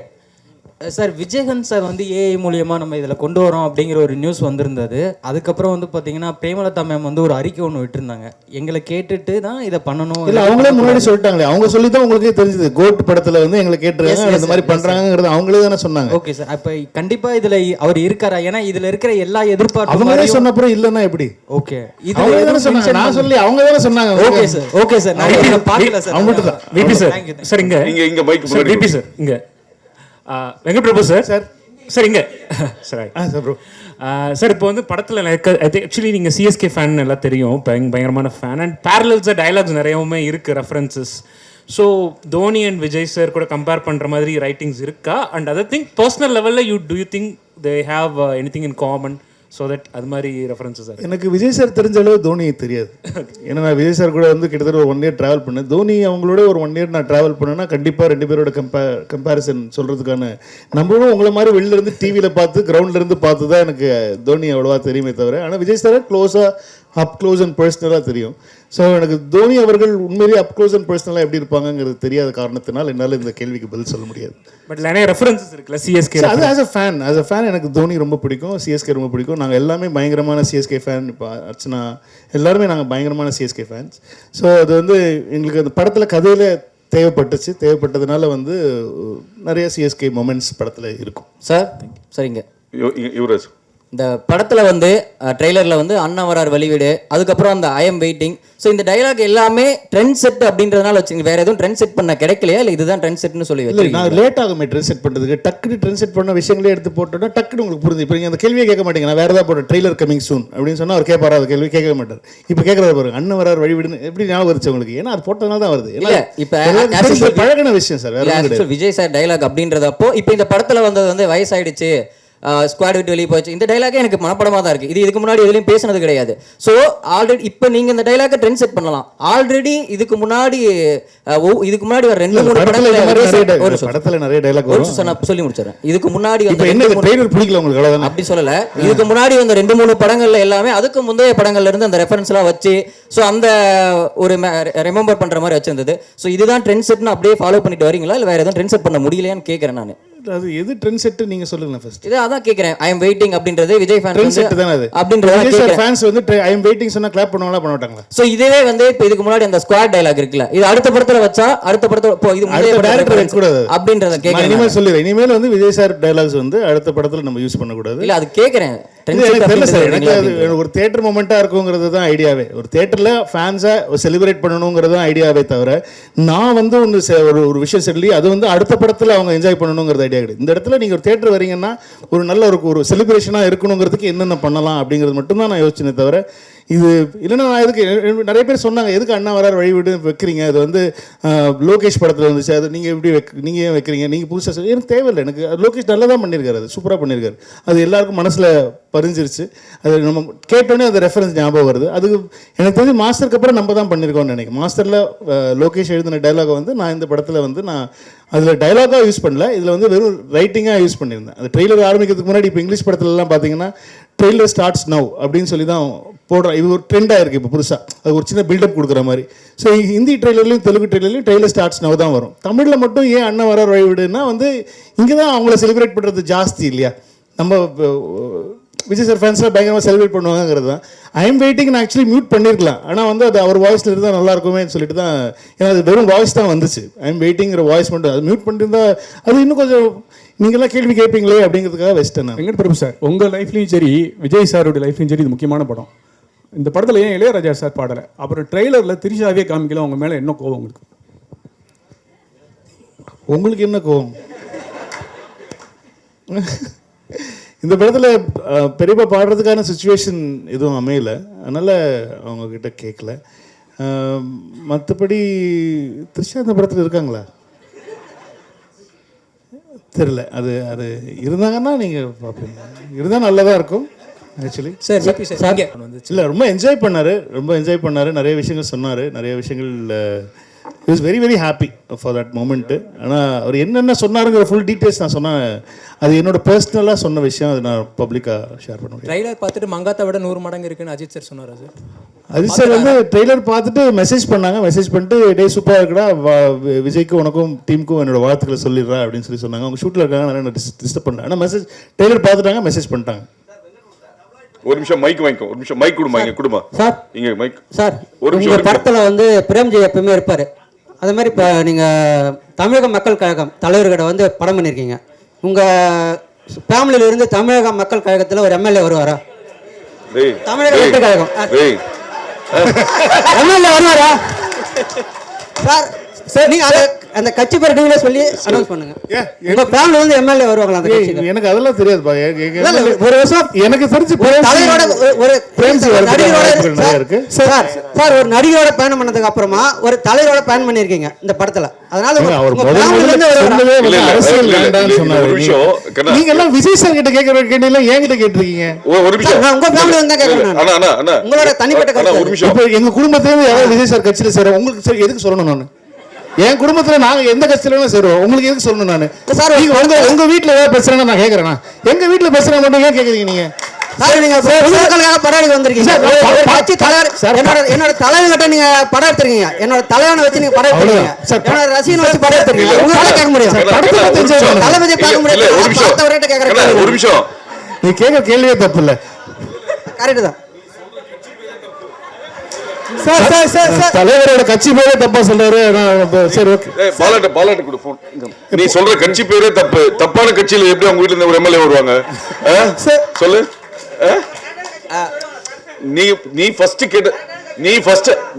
சார் விஜயகாந்த் சார் வந்து ஏஐ மூலியமாக நம்ம இதில் கொண்டு வரோம் அப்படிங்கிற ஒரு நியூஸ் வந்திருந்தது. அதுக்கப்புறம் வந்து பார்த்தீங்கன்னா பிரேமலதா மேம் வந்து ஒரு அறிக்கை ஒன்று விட்டுருந்தாங்க, எங்களை கேட்டுட்டு தான் இதை பண்ணணும். இல்லை அவங்களே முன்னாடி சொல்லிட்டாங்களே, அவங்க சொல்லி தான் உங்களுக்கே தெரிஞ்சது. கோட் படத்தில் வந்து எங்களை கேட்டுருக்காங்க, இந்த மாதிரி பண்ணுறாங்கிறது அவங்களே தானே சொன்னாங்க. ஓகே சார், அப்போ கண்டிப்பாக இதில் அவர் இருக்காரா? ஏன்னா இதில் இருக்கிற எல்லா எதிர்பார்ப்பும் அவங்களே சொன்ன அப்புறம் இல்லைன்னா எப்படி? ஓகே, அவங்க தானே சொன்னாங்க, நான் சொல்லி அவங்க தானே சொன்னாங்க. ஓகே சார், ஓகே சார், நான் பார்க்கல சார். அவங்கள்ட்ட தான் விபி சார், சார் இங்க மைக் விபி சார் இங்க வெங்கட் பிரபு சார் சார் இங்கே சார் சார் ப்ரோ சார் இப்போ வந்து படத்தில் ஆக்சுவலி நீங்கள் சிஎஸ்கே ஃபேன் எல்லாம் தெரியும், பயங்கரமான ஃபேன். அண்ட் பேரலல்ஸாக டயலாக்ஸ் நிறையவுமே இருக்குது, references. So Dhoni and Vijay sir கூட கம்பேர் பண்ணுற மாதிரி ரைட்டிங்ஸ் இருக்கா? அண்ட் அதர் திங் பர்சனல் லெவலில் to you think they have anything in common? So that அது மாதிரி ரெஃபரன்ஸஸ். எனக்கு விஜய் சார் தெரிஞ்ச அளவு தோனி தெரியாது. ஏன்னா நான் விஜய் சார் கூட வந்து கிட்டத்தட்ட ஒரு 1 year ட்ராவல் பண்ணேன். தோனி அவங்களோட ஒரு 1 year நான் ட்ராவல் பண்ணேன்னா கண்டிப்பாக 2 பேரோட கம்பேரிசன் சொல்கிறதுக்கான, நம்மளும் உங்களை மாதிரி வெளில இருந்து டிவியில் பார்த்து கிரவுண்ட்லேருந்து பார்த்து தான் எனக்கு தோனி அவ்வளோவா தெரியுமே தவிர, ஆனால் விஜய் சாரை க்ளோஸாக அப் க்ளோஸ் அண்ட் பர்சனலாக தெரியும். ஸோ எனக்கு தோனி அவர்கள் உண்மையிலேயே அப் க்ளோஸ் அண்ட் பர்சனலாக எப்படி இருப்பாங்கிறது தெரியாத காரணத்தினால் என்னால் இந்த கேள்விக்கு பதில் சொல்ல முடியாது. பட் நிறைய ரெஃபரன்சஸ் இருக்குல்ல சிஎஸ்கே. அது ஆஸ் அ ஃபேன் எனக்கு தோனி ரொம்ப பிடிக்கும், சிஎஸ்கே ரொம்ப பிடிக்கும். நாங்கள் எல்லாமே பயங்கரமான சிஎஸ்கே ஃபேன். இப்போ அர்ச்சனா எல்லாருமே நாங்கள் பயங்கரமான சிஎஸ்கே ஃபேன்ஸ். ஸோ அது வந்து எங்களுக்கு அந்த படத்தில் கதையில் தேவைப்பட்டதுனால வந்து நிறைய சிஎஸ்கே மொமெண்ட்ஸ் படத்தில் இருக்கும். சார் சரிங்க, யுவராஜ் இந்த படத்தில் வந்து ட்ரெய்லரில் வந்து அண்ணா வரார் வெளிவீடு, அதுக்கப்புறம் அந்த ஐ எம் வெயிட்டிங். ஸோ இந்த டைலாக் எல்லாமே ட்ரெண்ட் செட் அப்படின்றதுனால வச்சுங்க, வேற எதுவும் ட்ரெண்ட் செட் பண்ண கிடைக்கலையா? இல்லை இதுதான் ட்ரெண்ட் செட்னு சொல்லி இல்லை, நான் லேட் ஆகுமே ட்ரெண்ட் செட் பண்ணுறதுக்கு. டக்குனு ட்ரெண்ட் செட் பண்ண விஷயங்களே எடுத்து போட்டோன்னா டக்குனு உங்களுக்கு புரிஞ்சு. இப்போ நீங்கள் அந்த கேள்வியே கேட்க மாட்டீங்க, நான் வேறு ஏதாவது போட்டேன் ட்ரெய்லர் கமிங் சூன் அப்படின்னு சொன்னால் அவர் கேட்பாரா? அது கேள்வி கேட்க மாட்டார். இப்போ கேட்குறது பாருங்க, அண்ணன் வரார் வழிவிடுன்னு எப்படி ஞாபகம் வருது உங்களுக்கு? ஏன்னா அது போட்டதுனால தான் வருது. இல்லை இப்போ பழகின விஷயம் சார். விஜய் சார் டைலாக் அப்படின்றதப்போ இப்போ இந்த படத்தில் வந்தது வந்து வயசாயிடுச்சு, ஸ்குவாட் விட்டு வெளியே போச்சு, இந்த டைலாக்கே எனக்கு மனப்படமாக தான் இருக்குது. இது இதுக்கு முன்னாடி எதுலையும் பேசினது கிடையாது. ஸோ ஆல்ரெடி இப்போ நீங்கள் இந்த டைலாக்கை ட்ரெண்ட் செட் பண்ணலாம். ஆல்ரெடி இதுக்கு முன்னாடி ஒரு 2-3 படத்தில் நிறைய டைலாக் நான் சொல்லி முடிச்சிடறேன். இதுக்கு முன்னாடி பிடிக்கல உங்களுக்கு அப்படி சொல்லலை. இதுக்கு முன்னாடி வந்த 2-3 படங்கள்ல எல்லாமே அதுக்கு முந்தைய படங்கள்ல இருந்து அந்த ரெஃபரன்ஸ்லாம் வச்சு ஸோ அந்த ஒரு ரிமெம்பர் பண்ணுற மாதிரி வச்சிருந்தது. ஸோ இதுதான் ட்ரெண்ட் செட்னு அப்படியே ஃபாலோ பண்ணிட்டு வரீங்களா, இல்லை வேறு எதுவும் ட்ரெண்ட் செட் பண்ண முடியலையான்னு கேட்குறேன் நான். அது எது ட்ரெண்ட் செட் நீங்க சொல்லுங்க ஃபர்ஸ்ட். இது அதான் கேக்குறேன். ஐ அம் வெயிட்டிங் அப்படின்றது விஜய் ஃபேன்ஸ் ட்ரெண்ட் செட் தான அது. அப்படின்றது விஜய் சார் ஃபேன்ஸ் வந்து ஐ அம் வெயிட்டிங் சொன்னா கிளாப் பண்ணுவாங்களா பண்ண மாட்டாங்களா? சோ இதுவே வந்து இப்போ இதுக்கு முன்னாடி அந்த ஸ்குவாட் டயலாக் இருக்குல, இது அடுத்த படத்துல வச்சா அடுத்த படத்துல போ இது முன்னாடி டைரக்டர் வைக்க கூடாது அப்படின்றத கேக்குறேன். இனிமேல் சொல்லிறேன், இனிமேல் வந்து விஜய் சார் டயலாக்ஸ் வந்து அடுத்த படத்துல நம்ம யூஸ் பண்ண கூடாது. இல்ல அது கேக்குறேன். எனக்கு ஒரு தியேட்டர் மொமெண்டா இருக்குங்கிறது தான் ஐடியாவே. ஒரு தியேட்டர்ல ஃபேன்ஸை செலிப்ரேட் பண்ணணுங்கிறது தான் ஐடியாவே தவிர, நான் வந்து ஒரு விஷயம் சொல்லி அது வந்து அடுத்த படத்துல அவங்க என்ஜாய் பண்ணணுங்கிறது ஐடியா கிடையாது. இந்த இடத்துல நீங்க ஒரு தியேட்டர் வரீங்கன்னா ஒரு நல்ல ஒரு செலிப்ரேஷனாக இருக்கணுங்கிறதுக்கு என்னென்ன பண்ணலாம் அப்படிங்கிறது மட்டும்தான் நான் யோசிச்சேனே தவிர, இது இல்லைன்னா நான் எதுக்கு நிறைய பேர் சொன்னாங்க எதுக்கு அண்ணா வரார் வழிவிடு வைக்கிறீங்க, அது வந்து லோகேஷ் படத்தில் வந்துச்சு, அது நீங்கள் எப்படி நீங்கள் ஏன் வைக்கிறீங்க, நீங்கள் புதுசாக எனக்கு தேவையில்லை. எனக்கு லோகேஷ் நல்லா தான் பண்ணியிருக்காரு, அது சூப்பராக பண்ணியிருக்காரு, அது எல்லாருக்கும் மனசில் பதிஞ்சிருச்சு. அது நம்ம கேட்டோன்னே அந்த ரெஃபரன்ஸ் ஞாபகம் வருது. அதுக்கு எனக்கு தெரிஞ்சு மாஸ்டருக்கு அப்புறம் நம்ம தான் பண்ணியிருக்கோம்னு நினைக்கிறேன். மாஸ்டரில் லோகேஷ் எழுதின டைலாகை வந்து நான் இந்த படத்தில் வந்து நான் அதில் டைலாகாக யூஸ் பண்ணல, இதில் வந்து வெறும் ரைட்டிங்காக யூஸ் பண்ணியிருந்தேன். அது ட்ரெய்லர் ஆரம்பிக்கிறதுக்கு முன்னாடி இப்போ இங்கிலீஷ் படத்துலலாம் பார்த்தீங்கன்னா ட்ரெய்லர் ஸ்டார்ட்ஸ் நவ் அப்படின்னு சொல்லி தான் போடுறோம். இது ஒரு ட்ரெண்டாக இருக்குது இப்போ புதுசாக, அது ஒரு சின்ன பில்டப் கொடுக்குற மாதிரி. ஸோ ஹிந்தி ட்ரெய்லர்லையும் தெலுங்கு ட்ரெய்லர்லையும் ட்ரெய்லர் ஸ்டார்ட்ஸ் நவ் தான் வரும். தமிழில் மட்டும் ஏன் அண்ணன் வரார் வழிவிடுன்னா வந்து இங்கே தான் அவங்கள செலிப்ரேட் பண்ணுறது ஜாஸ்தி இல்லையா? நம்ம விஜய் சார் ஃபேன்ஸ்லாம் பயங்கரமாக செலிப்ரேட் பண்ணுவாங்கிறது தான். ஐ எம் வெயிட்டிங் நான் ஆக்சுவலி மியூட் பண்ணியிருக்கலாம், ஆனால் வந்து அது அவர் வாய்ஸில் இருந்தால் நல்லா இருக்குமே சொல்லிட்டு தான், ஏன்னா அது வெறும் வாய்ஸ் தான் வந்துச்சு. ஐ எம் வெயிட்டிங்கிற வாய்ஸ் மட்டும் அது மியூட் பண்ணியிருந்தா அது இன்னும் கொஞ்சம் நீங்களாம் கேள்வி கேட்பீங்களே அப்படிங்கிறதுக்காக வச்சிட்டேன் நான். வெங்கட் பிரபு சார், உங்கள் லைஃப்லையும் சரி விஜய் சாரோட லைஃப்லையும் சரி இது முக்கியமான படம். இந்த படத்தில் ஏன் இளையராஜா சார் பாடலை, அப்புறம் ட்ரெய்லரில் திரிஷாவே காமிக்கல, உங்கள் மேலே என்ன கோவம் உங்களுக்கு? உங்களுக்கு என்ன கோவம்? இந்த படத்தில் பெரியப்பா பாடுறதுக்கான சுச்சுவேஷன் எதுவும் அமையலை, அதனால் அவங்கக்கிட்ட கேட்கல. மற்றபடி த்ரிஷா இந்த படத்தில் இருக்காங்களா தெரில. அது அது இருந்தாங்கன்னா நீங்கள் பார்ப்பீங்க, இருந்தால் நல்லதாக இருக்கும் ஆக்சுவலி. சார் இல்லை ரொம்ப என்ஜாய் பண்ணார், நிறைய விஷயங்கள் சொன்னார், நிறைய விஷயங்கள் he was very very happy for that moment. ஆனால் அவர் என்னென்ன சொன்னாருங்கிற ஃபுல் டீட்டெயில்ஸ் நான் சொன்னேன், அது என்னோட பர்சனலாக சொன்ன விஷயம், அது நான் பப்ளிக்காக ஷேர் பண்ண முடியும். ட்ரைலர் பார்த்துட்டு மங்காத்தை விட 100 மடங்கு இருக்குன்னு அஜித் சார் சொன்னார் சார். அஜித் சார் வந்து ட்ரெய்லர் பார்த்துட்டு மெசேஜ் பண்ணாங்க, மெசேஜ் பண்ணிட்டு டே சூப்பராக இருக்குடா, விஜய்க்கும் உனக்கும் டீமுக்கும் என்னோட வாழ்த்துக்களை சொல்லிடுறா அப்படின்னு சொன்னாங்க. அவங்க ஷூட்டில் இருக்காங்க, நான் டிஸ்டர்ப் பண்ணேன். ஆனால் மெசேஜ் ட்ரெய்லர் பார்த்துட்டாங்க, மெசேஜ் பண்ணிட்டாங்க. ஒரு நிமிஷம் மைக் வாங்கிக்கோ, ஒரு நிமிஷம் மைக் கொடுமா, இங்கே கொடுமா சார். இங்கே மைக் சார், ஒரு நிமிஷம். உங்கள் படத்தில் வந்து பிரேம்ஜி எப்பவுமே இருப்பார். அது மாதிரி இப்போ நீங்கள் தமிழக மக்கள் கழகம் தலைவர்கிட்ட வந்து படம் பண்ணியிருக்கீங்க. உங்கள் ஃபேமிலியிலிருந்து தமிழக மக்கள் கழகத்தில் ஒரு எம்எல்ஏ வருவாரா? தமிழக மக்கள் கழகம் எம்எல்ஏ வருவாரா சார்? சார் நீங்கள் அதை அந்த கட்சி பேர் நீங்களே சொல்லி அனௌன்ஸ் பண்ணுங்க. உங்கள் ஃபேமிலி வந்து எம்எல்ஏ வருவாங்களா அந்த கட்சிக்கு? எனக்கு அதெல்லாம் தெரியாதுப்பா. ஒரு வருஷம் எனக்கு தெரிஞ்சு தலைவரோட ஒரு இருக்கு சார். சார், ஒரு நடிகரோட பயணம் பண்ணதுக்கு அப்புறமா ஒரு தலைவரோட பயணம் பண்ணியிருக்கீங்க இந்த படத்துல. அதனால நீங்க எல்லாம் விஜய் சார் கிட்ட கேட்கற கேள்வி என்கிட்ட கேட்டிருக்கீங்க. உங்க ஃபேமிலி வந்து கேட்கறேன், உங்களோட தனிப்பட்ட கருத்து. எங்க குடும்பத்திலேருந்து யாராவது விஜய் சார் கட்சியில சேரும், உங்களுக்கு சரி எதுக்கு சொல்லணும்? நான் என் குடும்பத்துல நாங்க எந்த கட்சியில சேருவோம், உங்களுக்கு எதுக்கு சொல்லணும்? நான் உங்க வீட்டுல ஏதாவது பிரச்சனை நான் கேட்கறேன், எங்க வீட்டுல பிரச்சனை மட்டும் ஏன் கேட்கறீங்க நீங்க? படம் வந்திருக்கீங்க, என்னோட தலைவர்கிட்ட நீங்க படம் எடுத்திருக்கீங்க, என்னோட தலைவனை வச்சு நீங்க படம் எடுத்திருக்கீங்க, என்னோட ரசிகனை வச்சு படம் எடுத்திருக்கீங்க. உங்களால கேட்க முடியும், தளபதியை பார்க்க முடியாது. கேட்கறேன் ஒரு நிமிஷம், நீ கேட்க கேள்வியே தப்பு இல்ல, கரெக்ட் தான். தலைவரோட கட்சி பேரே தப்பா சொல்றாரு. சரி, ஓகே. பாலாட்ட கொடு போன். நீ சொல்ற கட்சி பேரே தப்பு. தப்பான கட்சியில எப்படி அவங்க வீட்டுல இருந்து ஒரு எம்எல்ஏ வருவாங்க? சொல்லு. நீ ஃபர்ஸ்ட் கேட்ட,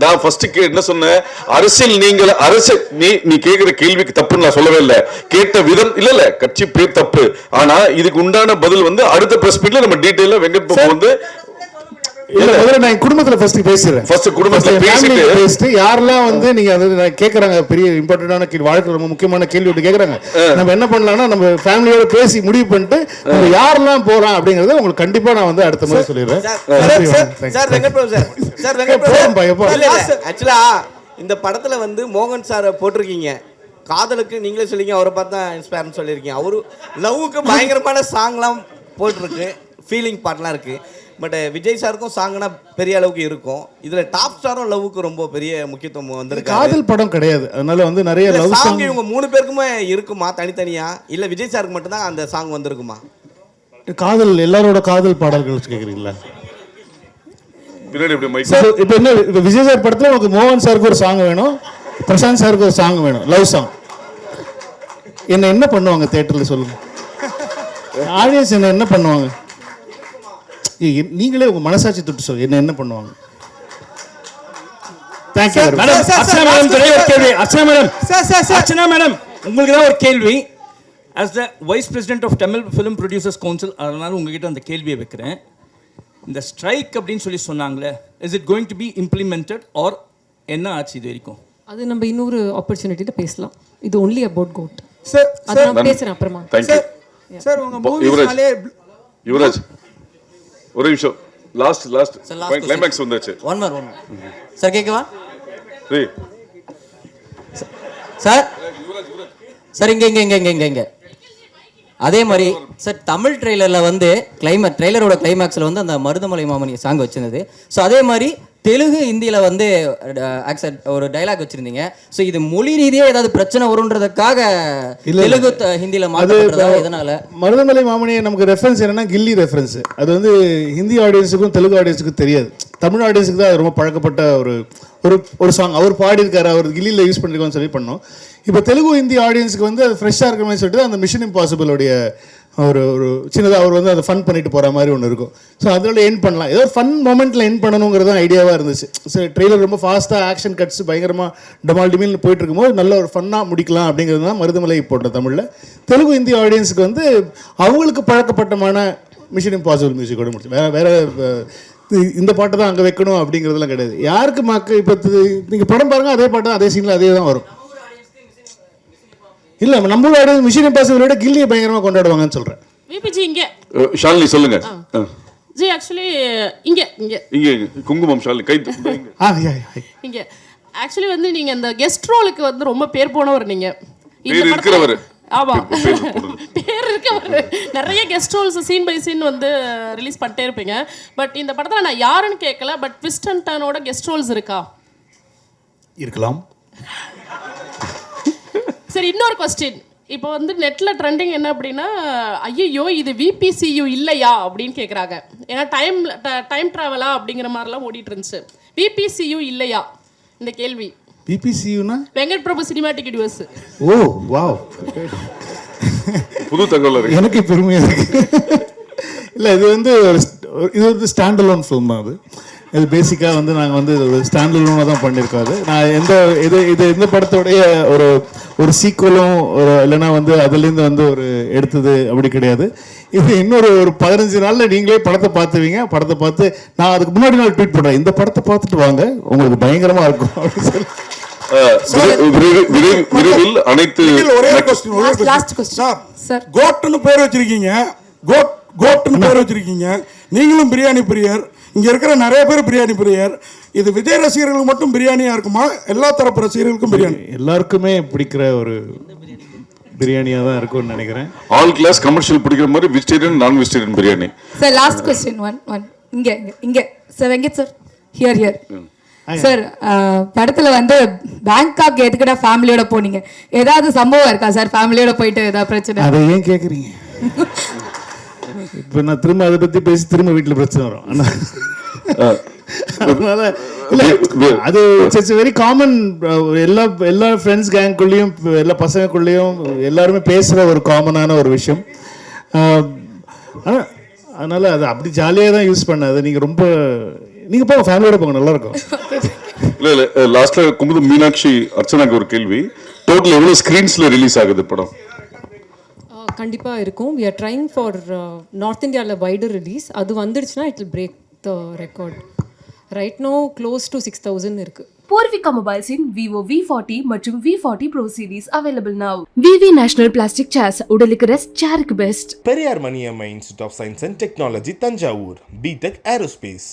நான் ஃபர்ஸ்ட் என்ன சொன்னேன்? அரசியல் நீங்கள் அரசியல் நீ கேட்கிற கேள்விக்கு தப்புன்னு நான் சொல்லவே இல்லை. கேட்ட விதம் இல்ல கட்சி பேர் தப்பு. ஆனா இதுக்கு உண்டான பதில் வந்து அடுத்த பிரஸ் மீட்ல நம்ம டீடைலா வெங்கட் பாபு வந்து இல்ல, முதல்ல நான் குடும்பத்துல ஃபர்ஸ்ட் பேசுறேன். ஃபர்ஸ்ட் குடும்பத்துல பேசிட்டு யாரெல்லாம் வந்து நீங்க அது கேக்குறாங்க, பெரிய இம்பார்ட்டன்டான கேள்வி, வாழ்க்கையில ரொம்ப முக்கியமான கேள்வி விட்டு கேக்குறாங்க. நம்ம என்ன பண்ணலாம்னா நம்ம ஃபேமிலியோட பேசி முடிவு பண்ணிட்டு நம்ம யாரெல்லாம் போறோம் அப்படிங்கறத உங்களுக்கு கண்டிப்பா நான் வந்து அடுத்த முறை சொல்லிடுறேன். சார் வெங்கட் பிரபு சார் வெங்கட் பிரபு இல்ல ஆக்சுவலா இந்த படத்துல வந்து மோகன் சார் போட்டிருக்கீங்க. காதலுக்கு நீங்களே சொல்லிங்க, அவரை பார்த்தா இன்ஸ்பயர்னு சொல்லியிருக்கீங்க. அவரு லவ்வுக்கு பயங்கரமான சாங்லாம் போட்டிருக்கு, ஃபீலிங் பாட்டெலாம் இருக்கு. பட் விஜய் சாருக்கும் சாங்னா பெரிய அளவுக்கு இருக்கும். இதுல டாப் ஸ்டாரும் லவ்வுக்கு ரொம்ப பெரிய முக்கியத்துவம் வந்திருக்கு. காதல் படம் கிடையாது, அதனால வந்து நிறைய லவ் சாங் இவங்க 3 பேருக்குமே இருக்குமா தனித்தனியா, இல்ல விஜய் சாருக்கு மட்டும் தான் அந்த சாங் வந்திருக்குமா? காதல் எல்லாரோட காதல் பாடல்கள் கேக்குறீங்களா? இப்ப என்ன, இப்ப விஜய் சார் படத்துல உங்களுக்கு மோகன் சாருக்கு ஒரு சாங் வேணும், பிரசாந்த் சாருக்கு ஒரு சாங் வேணும், லவ் சாங். என்ன பண்ணுவாங்க தியேட்டர்ல சொல்லுங்க? ஆடியன்ஸ் என்ன பண்ணுவாங்க? நீங்களே உங்க மனசாட்சி தொட்டு சொல்லுங்க, என்ன பண்ணுவாங்க? Thank you madam. அர்ச்சனா மேடம் ஒரு கேள்வி. அர்ச்சனா மேடம் உங்களுக்கு தான் ஒரு கேள்வி. as the vice president of Tamil film producers council, அதனால உங்ககிட்ட அந்த கேள்வியை வைக்கிறேன். இந்த ஸ்ட்ரைக் அப்படின்னு சொல்லி சொன்னாங்களே, is it going to be implemented or என்ன ஆச்சு இது வரைக்கும்? அது நம்ம இன்னொரு ஆப்பர்ச்சுனிட்டில பேசலாம். இது ஒன்லி அபவுட் கோட். சார் அது நான் பேசுறேன் அப்புறமா. சார் உங்க மூவிஸ்னாலே யுவராஜ் ஒரு நிமிஷம், லாஸ்ட் கிளைமாக்ஸ் வந்துச்சு. ஒன் மோர் சார், கேட்கவா சார்? சார் இங்க அதே மாதிரி சார் தமிழ் ட்ரெய்லரில் வந்து ட்ரெய்லரோட கிளைமேக்ஸில் வந்து அந்த மருதமலை மாமணி சாங் வச்சிருந்தது. ஸோ அதே மாதிரி தெலுங்கு ஹிந்தியில் வந்து ஒரு டைலாக் வச்சுருந்தீங்க. ஸோ இது மொழி ரீதியாக ஏதாவது பிரச்சனை வருன்றதுக்காக தெலுங்கு ஹிந்தியில் மாற்றப்படுறதா? இதனால் மருதமலை மாமணியை நமக்கு ரெஃபரன்ஸ் என்னன்னா கில்லி ரெஃபரன்ஸ். அது வந்து ஹிந்தி ஆடியன்ஸுக்கும் தெலுங்கு ஆடியன்ஸுக்கும் தெரியாது. தமிழ் ஆடியன்ஸுக்கு தான் அது ரொம்ப பழக்கப்பட்ட ஒரு சாங். அவர் பாடியிருக்காரு, அவர் கில்லியில் யூஸ் பண்ணிருக்கோன்னு சொல்லி பண்ணோம். இப்போ தெலுங்கு ஹிந்தி ஆடியன்ஸுக்கு வந்து அது ஃப்ரெஷ்ஷாக இருக்கிற மாதிரி சொல்லிட்டு அந்த மிஷன் இம்பாசிபிளோடைய ஒரு சின்னதாக அவர் வந்து அதை ஃபன் பண்ணிட்டு போகிற மாதிரி ஒன்று இருக்கும். ஸோ அதில் எண்ட் பண்ணலாம், ஏதோ ஒரு ஃபன் மொமெண்ட்டில் எண்ட் பண்ணணுங்கிறது தான் ஐடியாவாக இருந்துச்சு. ஸோ ட்ரெய்லர் ரொம்ப ஃபாஸ்ட்டாக ஆக்ஷன் கட்ஸ் பயங்கரமாக டமால் டிமில்னு போயிட்டு இருக்கும்போது நல்ல ஒரு ஃபன்னாக முடிக்கலாம் அப்படிங்கிறது தான் மருதமலை போட்ட தமிழில். தெலுங்கு ஹிந்தி ஆடியன்ஸுக்கு வந்து அவங்களுக்கு பழக்கப்பட்டமான மிஷன் இம்பாசிபிள் மியூசிக்கோட முடிச்சு வேற இந்த பாட்டை தான் அங்கே வைக்கணும் அப்படிங்கிறதுலாம் கிடையாது. யாருக்கு இப்போ நீங்கள் படம் பாருங்கள், அதே பாட்டு தான் அதே சீனில் அதே தான் வரும். இல்ல நம்மளோட மிஷன் இம்பாசிபிளோட கில்லியை பயங்கரமா கொண்டாடுவாங்கன்னு சொல்றேன். விபிஜி இங்க ஷாலினி சொல்லுங்க. ஜி ஆக்சுவலி இங்க குங்குமம் ஷாலினி கை இங்க ஆக்சுவலி வந்து நீங்க இந்த கெஸ்ட் ரோலுக்கு வந்து ரொம்ப பேர் போனவர் நீங்க. பேர் இருக்கிறவர். ஆமா. பேர் இருக்கவர். நிறைய guest roles scene by scene வந்து ரிலீஸ் பண்ணிட்டே இருப்பீங்க. பட் இந்த படத்துல நான் யாருன்னு கேட்கல, பட் ட்விஸ்ட் அண்ட் டர்னோட கெஸ்ட் ரோல்ஸ் இருக்கா? இருக்கலாம். சரி, இன்னொரு கொஸ்டின். இப்போ வந்து நெட்ல ட்ரெண்டிங் என்ன அப்படின்னா, ஐயோ இது VPCU இல்லையா அப்படின்னு கேட்குறாங்க. ஏன்னா டைம் ட்ராவலா அப்படிங்கிற மாதிரிலாம் ஓடிட்டு இருந்துச்சு. VPCU இல்லையா இந்த கேள்வி? பிபிசியூனா வெங்கட் பிரபு சினிமாட்டிக் யூனிவர்ஸ். ஓ வாவ், புது தகவல். எனக்கு பெருமையாக இருக்கு. இல்லை, இது வந்து இது வந்து ஸ்டாண்ட் அலோன் ஃபில்ம் தான். இது பேசிக்காக வந்து நாங்கள் வந்து ஒரு ஸ்டாண்ட் அலோனாக தான் பண்ணியிருக்கோம். அது நான் இந்த படத்தோடைய ஒரு சீக்குவலும் இல்லைன்னா வந்து அதுலேருந்து வந்து ஒரு எடுத்தது அப்படி கிடையாது. இது இன்னொரு 15 நாளில் நீங்களே படத்தை பார்த்துவீங்க. படத்தை பார்த்து நான் அதுக்கு முன்னாடி நாள் ட்வீட் பண்ணுறேன், இந்த படத்தை பார்த்துட்டு வாங்க உங்களுக்கு பயங்கரமாக இருக்கும் அப்படின்னு சொல்லி. விரைவில் அனைத்து ஒரே கொஸ்டின் சார், கோட்னு பேர் வச்சிருக்கீங்க, கோட்னு பேர் வச்சிருக்கீங்க. நீங்களும் பிரியாணி பிரியர், இங்க இருக்கிற நிறைய பேர் பிரியாணி பிரியர். இது விஜய் ரசிகர்களுக்கு மட்டும் பிரியாணியா இருக்குமா, எல்லா தரப்பு ரசிகர்களுக்கும் பிரியாணி? எல்லாருக்குமே பிடிக்கிற ஒரு பிரியாணியா தான் இருக்கும்னு நினைக்கிறேன். ஆல் கிளாஸ் கமர்ஷியல் பிடிக்கிற மாதிரி வெஜிடேரியன் நான் vegetarian biryani. Sir last question one இங்க sir Venkat sir here sir, படத்துல வந்து பேங்காக் எதுக்குடா ஃபேமிலியோட போனீங்க? ஏதாவது சம்பவம் இருக்கா சார் ஃபேமிலியோட போயிட்டு ஏதாவது பிரச்சனை? அதை ஏன் கேட்குறீங்க? இப்போ நான் திரும்ப அதை பற்றி பேசி திரும்ப வீட்டில் பிரச்சனை வரும். அதனால அது இட்ஸ் வெரி காமன். எல்லா ஃப்ரெண்ட்ஸ் கேங்குள்ளேயும் எல்லா பசங்களுக்குள்ளேயும் எல்லாருமே பேசுகிற ஒரு காமனான ஒரு விஷயம். அதனால் அது அப்படி ஜாலியாக தான் யூஸ் பண்ணாது. நீங்கள் போங்க, ஃபேமிலியோட போங்க, நல்லாயிருக்கும். இல்லை லாஸ்ட்டில் குமுது மீனாட்சி அர்ச்சனாக்கு ஒரு கேள்வி. டோட்டல் எவ்வளோ ஸ்க்ரீன்ஸில் ரிலீஸ் ஆகுது படம்? கண்டிப்பாக இருக்கும். We are trying for north இந்தியாவில் வைடர் ரிலீஸ். அது வந்துடுச்சுன்னா it will break the record. Right no close to 6000 இருக்கு. பூர்விகா மொபைல்ஸின் Vivo V40 மற்றும் V40 Pro series available now. VV National Plastic Chairs, உடலுக்கு ரெஸ்ட், சேருக்கு best. Periyar Maniammai institute of science and technology Thanjavur, BTech Aerospace.